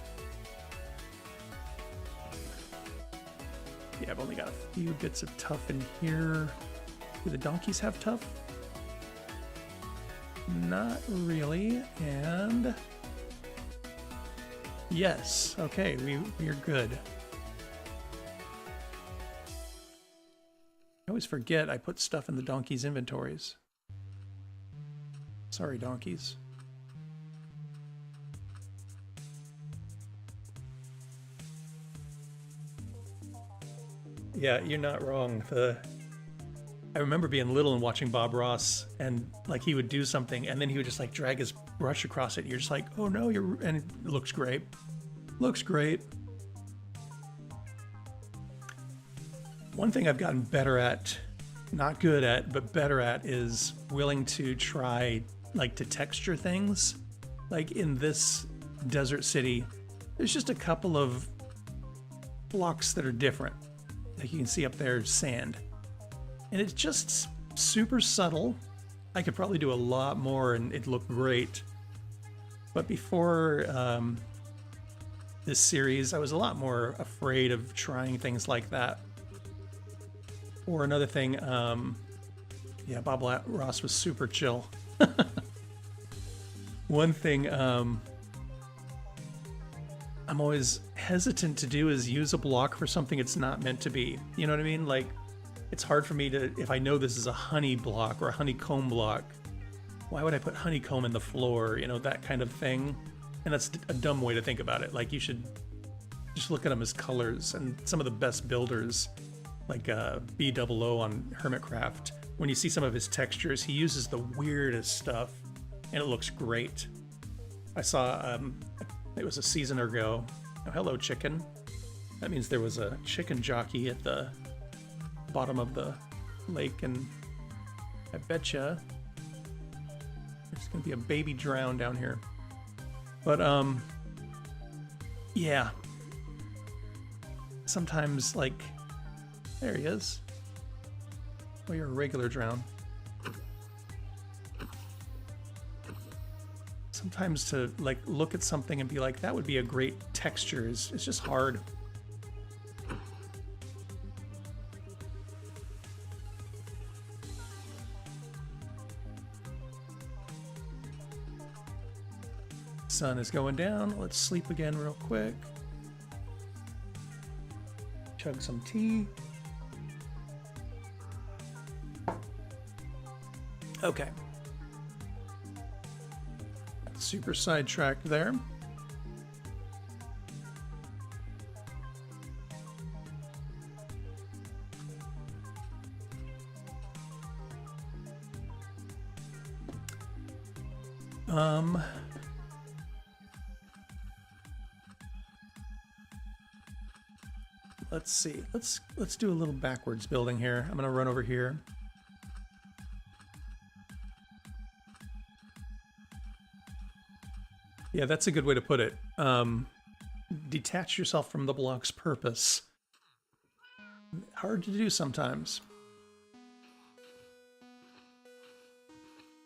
Yeah, I've only got a few bits of tough in here. Do the donkeys have tough? Not really, and yes, okay, we are good. I always forget I put stuff in the donkeys' inventories. Sorry, donkeys. Yeah, you're not wrong. I remember being little and watching Bob Ross, and like he would do something and then he would just like drag his brush across it. And you're just like, oh no, and it looks great. Looks great. One thing I've gotten better at, not good at, but better at, is willing to try like to texture things. Like in this desert city, there's just a couple of blocks that are different. Like you can see up there, sand. And it's just super subtle. I could probably do a lot more and it'd look great. But before this series, I was a lot more afraid of trying things like that. Or another thing, yeah, Bob Ross was super chill. One thing I'm always hesitant to do is use a block for something it's not meant to be. You know what I mean? Like, it's hard for me to, if I know this is a honey block or a honeycomb block, why would I put honeycomb in the floor? You know, that kind of thing. And that's a dumb way to think about it. Like, you should just look at them as colors. And some of the best builders, like B00 on Hermitcraft, when you see some of his textures, he uses the weirdest stuff and it looks great. I saw, it was a season ago. Oh, hello, chicken. That means there was a chicken jockey at the bottom of the lake, and I betcha there's gonna be a baby drown down here. But yeah, sometimes, like, there he is. Oh, you're a regular drown. Sometimes to like look at something and be like, that would be a great texture, it's just hard. Sun is going down. Let's sleep again real quick. Chug some tea. Okay. Super sidetracked there. Let's see. Let's do a little backwards building here. I'm gonna run over here. Yeah, that's a good way to put it. Detach yourself from the block's purpose. Hard to do sometimes.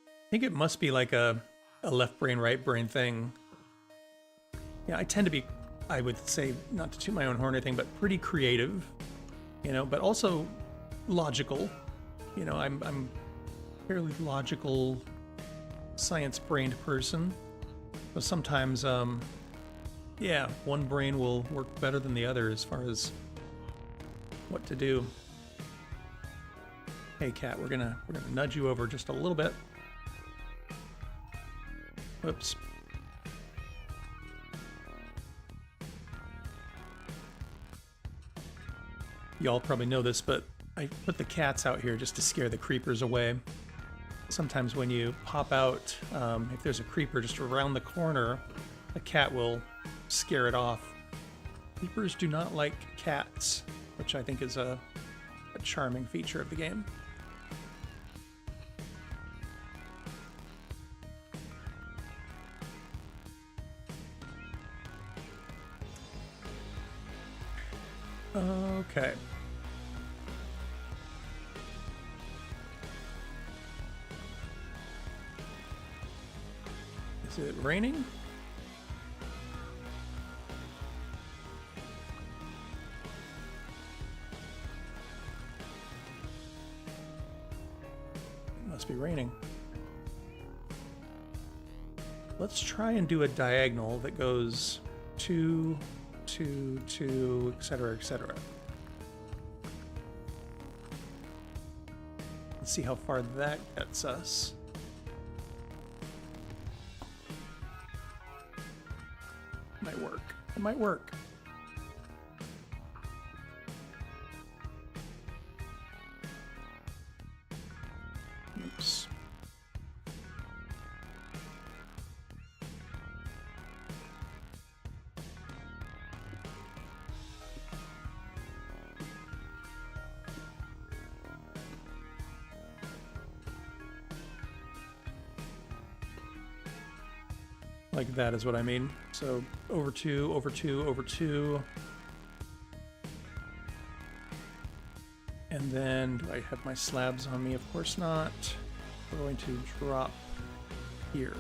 I think it must be like a left brain, right brain thing. Yeah, I tend to be, I would say, not to toot my own horn or anything, but pretty creative, you know, but also logical. You know, I'm a fairly logical, science-brained person. But sometimes, yeah, one brain will work better than the other as far as what to do. Hey, cat, we're gonna nudge you over just a little bit. Whoops. Y'all probably know this, but I put the cats out here just to scare the creepers away. Sometimes when you pop out, if there's a creeper just around the corner, a cat will scare it off. Creepers do not like cats, which I think is a charming feature of the game. Okay. Is it raining? It must be raining. Let's try and do a diagonal that goes 2, 2, 2, etc., etc. Let's see how far that gets us. Might work. It might work. Oops. Like that is what I mean. So over 2, over 2, over 2. And then do I have my slabs on me? Of course not. We're going to drop here.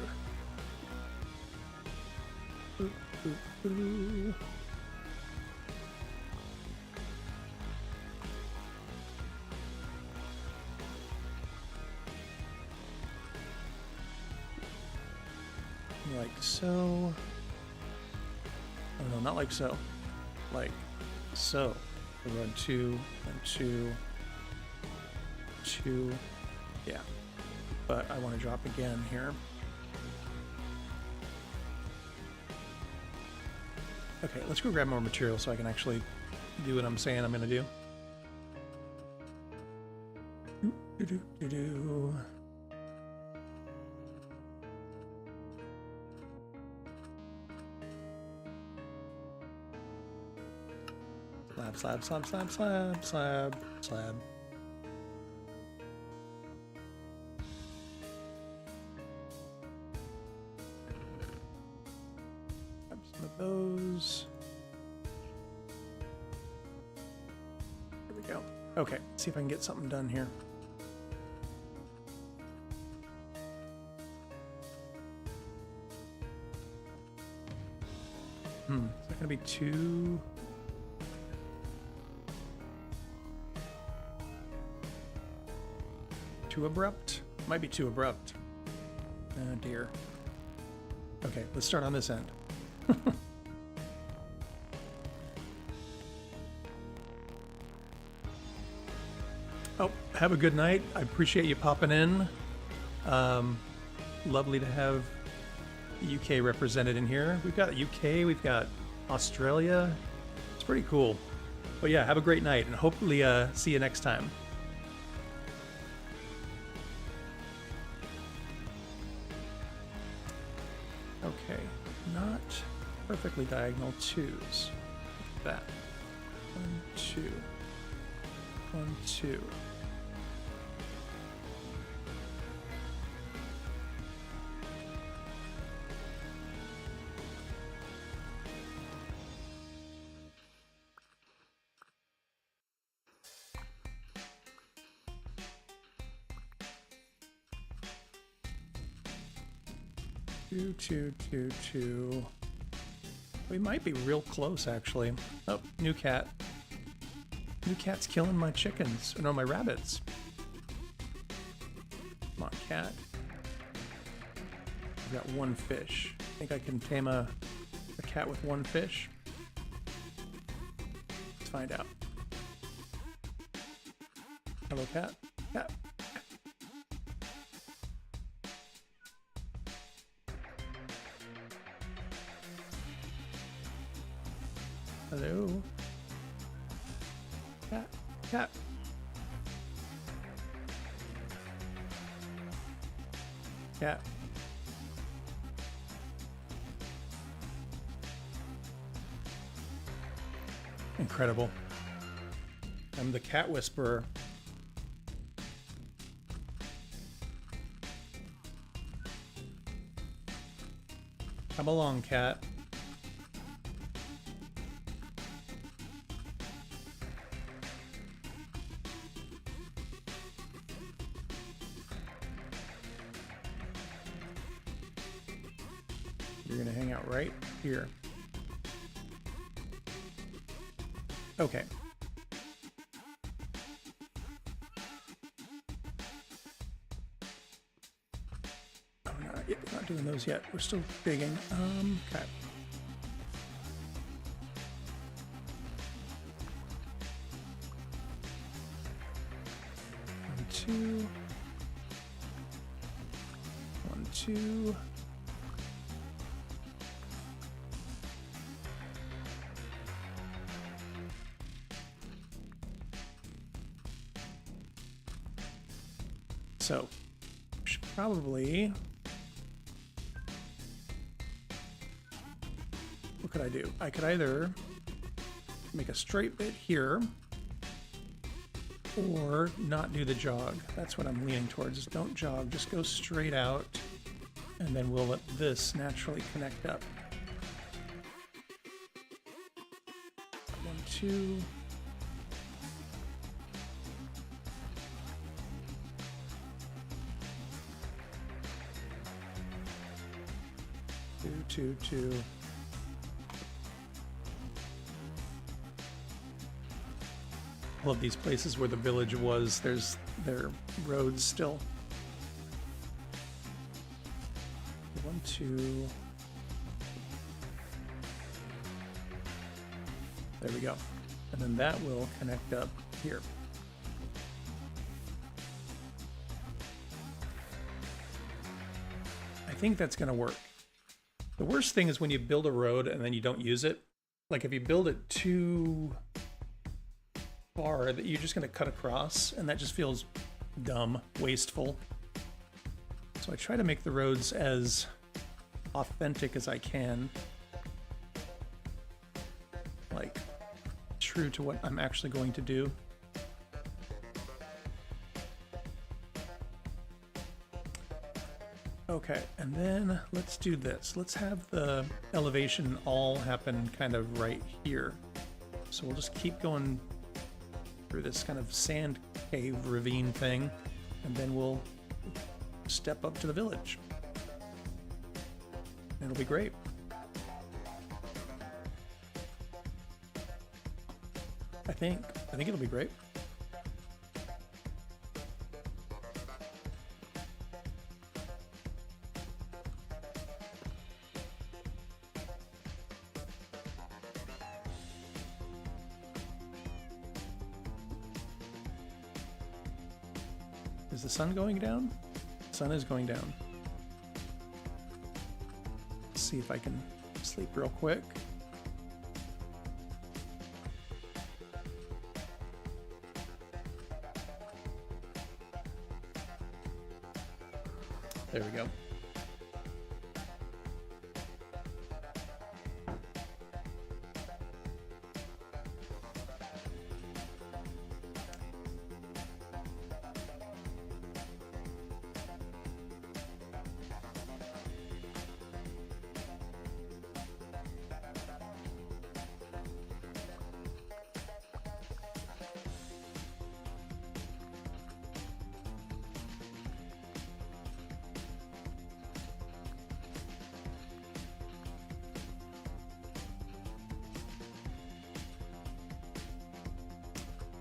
Ooh, ooh, ooh. Like so. Oh no, not like so. Like so. We're going 2 and 2, 2. Yeah. But I want to drop again here. Okay, let's go grab more material so I can actually do what I'm saying I'm going to do. Do-do-do-do. Slab, slab, slab, slab, slab, slab. Grab some of those. There we go. Okay, let's see if I can get something done here. Is that gonna be too... too abrupt? Might be too abrupt. Oh dear. Okay, let's start on this end. Oh, have a good night. I appreciate you popping in. Lovely to have the UK represented in here. We've got UK, we've got Australia. It's pretty cool. But yeah, have a great night and hopefully see you next time. Okay, not perfectly diagonal 2s. Like that. 1, 2. 1, 2. Two, two, two, two. We might be real close, actually. Oh, new cat. New cat's killing my chickens. No, my rabbits. Come on, cat. I've got 1 fish. Think I can tame a cat with 1 fish? Let's find out. Hello, cat. Cat. Hello. Cat. Cat. cat. Incredible. I'm the cat whisperer. Come along, cat. You're gonna hang out right here. Okay. Oh, not doing those yet. We're still digging. Okay. One, two. 1, 2. So, should probably, what could I do? I could either make a straight bit here or not do the jog. That's what I'm leaning towards, is don't jog, just go straight out, and then we'll let this naturally connect up. 1, 2. Two. All of these places where the village was, there's their roads still. 1, 2. There we go. And then that will connect up here. I think that's going to work. The worst thing is when you build a road and then you don't use it. Like if you build it too far, that you're just going to cut across, and that just feels dumb, wasteful. So I try to make the roads as authentic as I can. Like true to what I'm actually going to do. Okay, and then let's do this. Let's have the elevation all happen kind of right here. So we'll just keep going through this kind of sand cave ravine thing, and then we'll step up to the village. It'll be great. I think it'll be great. Is the sun going down? The sun is going down. Let's see if I can sleep real quick. There we go.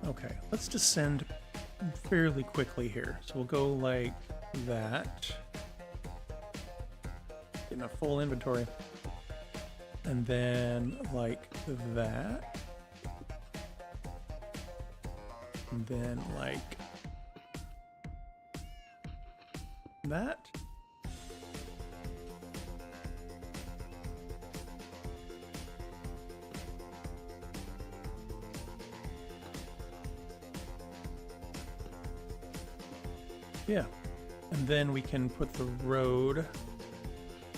Okay, let's descend fairly quickly here. So we'll go like that. Getting a full inventory. And then like that. And then like that. Yeah, And then we can put the road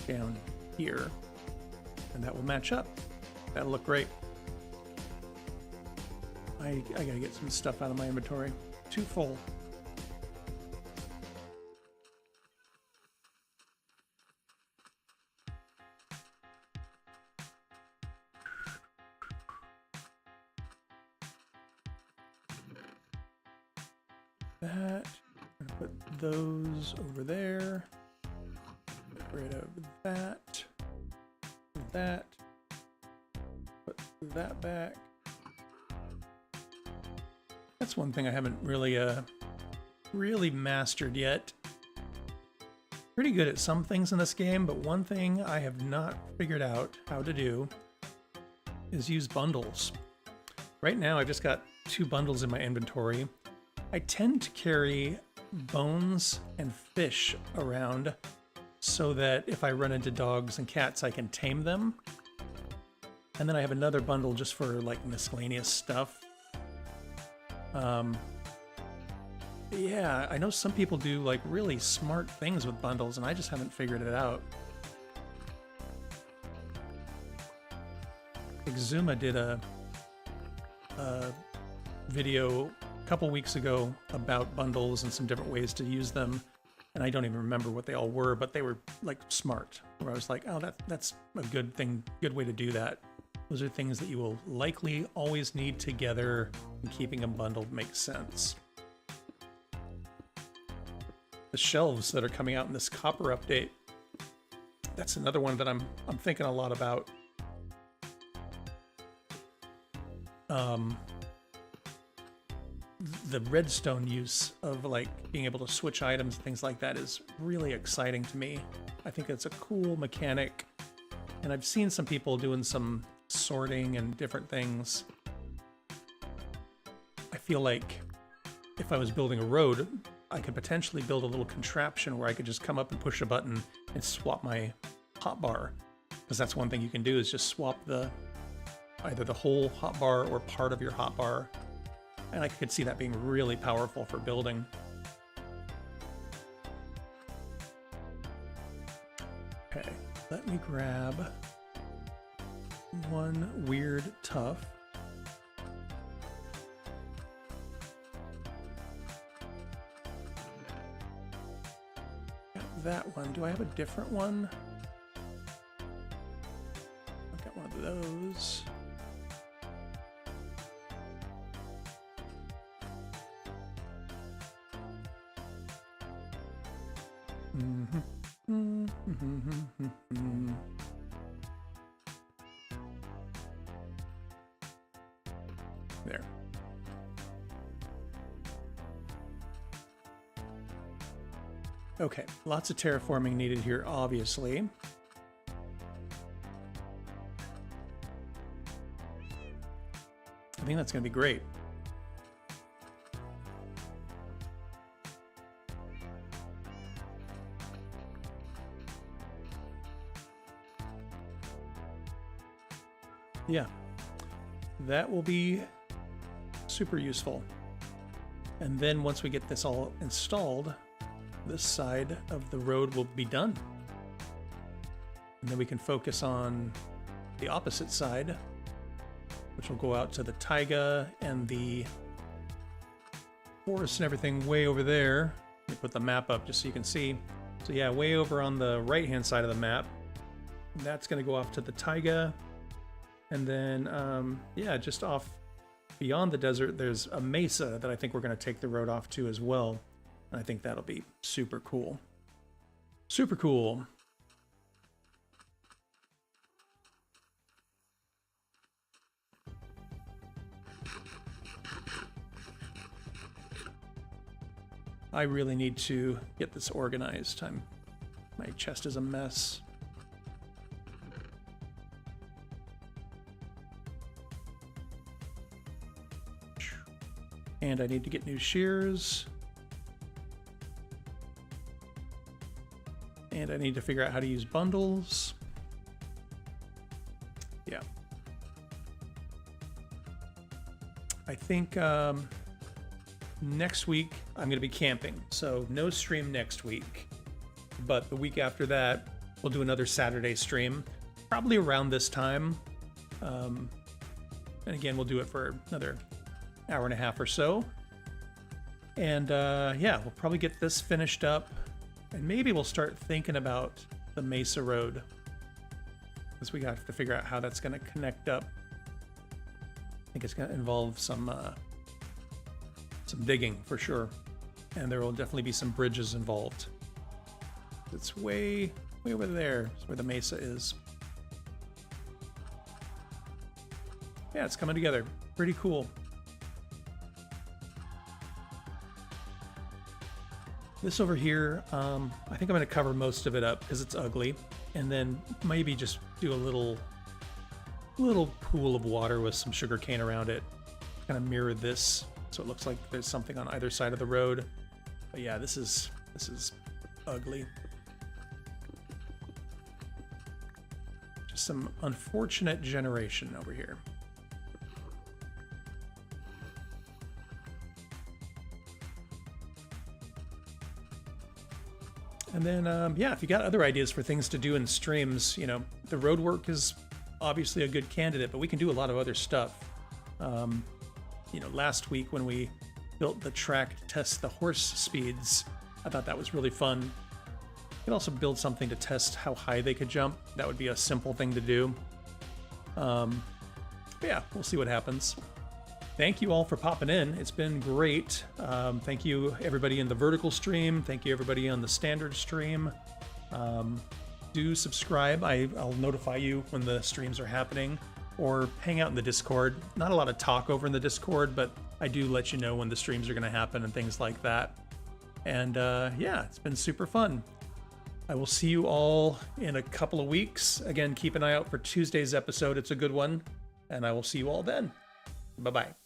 down here, and that will match up. That'll look great. I gotta get some stuff out of my inventory. Too full. That. I'm gonna put those over there. Get rid of that. That. Put that back. That's one thing I haven't really mastered yet. Pretty good at some things in this game, but one thing I have not figured out how to do is use bundles. Right now I've just got 2 bundles in my inventory. I tend to carry bones and fish around so that if I run into dogs and cats, I can tame them. And then I have another bundle just for like miscellaneous stuff. Yeah, I know some people do like really smart things with bundles, and I just haven't figured it out. Exuma did a video a couple weeks ago about bundles and some different ways to use them, and I don't even remember what they all were, but they were like smart, where I was like, oh, that's a good thing, good way to do that. Those are things that you will likely always need together, and keeping them bundled makes sense. The shelves that are coming out in this copper update, that's another one that I'm thinking a lot about. The redstone use of like being able to switch items and things like that is really exciting to me. I think it's a cool mechanic, and I've seen some people doing some sorting and different things. I feel like if I was building a road, I could potentially build a little contraption where I could just come up and push a button and swap my hotbar, because that's one thing you can do is just swap either the whole hotbar or part of your hotbar, and I could see that being really powerful for building. Okay, let me grab one weird tough. Got that one. Do I have a different one? I've got one of those. There. Okay, lots of terraforming needed here, obviously. I think that's going to be great. Yeah, that will be super useful. And then once we get this all installed, this side of the road will be done. And then we can focus on the opposite side, which will go out to the taiga and the forest and everything way over there. Let me put the map up just so you can see. So yeah, way over on the right-hand side of the map, that's going to go off to the taiga. And then, yeah, just off beyond the desert, there's a mesa that I think we're going to take the road off to as well. And I think that'll be super cool. Super cool. I really need to get this organized. My chest is a mess. And I need to get new shears. And I need to figure out how to use bundles. Yeah. I think next week I'm going to be camping, so no stream next week. But the week after that, we'll do another Saturday stream, probably around this time. And again, we'll do it for another hour and a half or so. And yeah, we'll probably get this finished up, and maybe we'll start thinking about the Mesa Road, because we got to figure out how that's going to connect up. I think it's going to involve some digging for sure, and there will definitely be some bridges involved. It's way over there is where the mesa is. Yeah, it's coming together. Pretty cool. This over here, I think I'm going to cover most of it up because it's ugly, and then maybe just do a little pool of water with some sugarcane around it, kind of mirror this, so it looks like there's something on either side of the road. But yeah, this is ugly. Just some unfortunate generation over here. And then, yeah, if you got other ideas for things to do in streams, you know, the road work is obviously a good candidate, but we can do a lot of other stuff. You know, last week when we built the track to test the horse speeds, I thought that was really fun. You could also build something to test how high they could jump. That would be a simple thing to do. But yeah, we'll see what happens. Thank you all for popping in. It's been great. Thank you everybody in the vertical stream. Thank you everybody on the standard stream. Do subscribe. I'll notify you when the streams are happening, or hang out in the Discord. Not a lot of talk over in the Discord, but I do let you know when the streams are going to happen and things like that. And yeah, it's been super fun. I will see you all in a couple of weeks. Again, keep an eye out for Tuesday's episode. It's a good one. And I will see you all then. Bye-bye.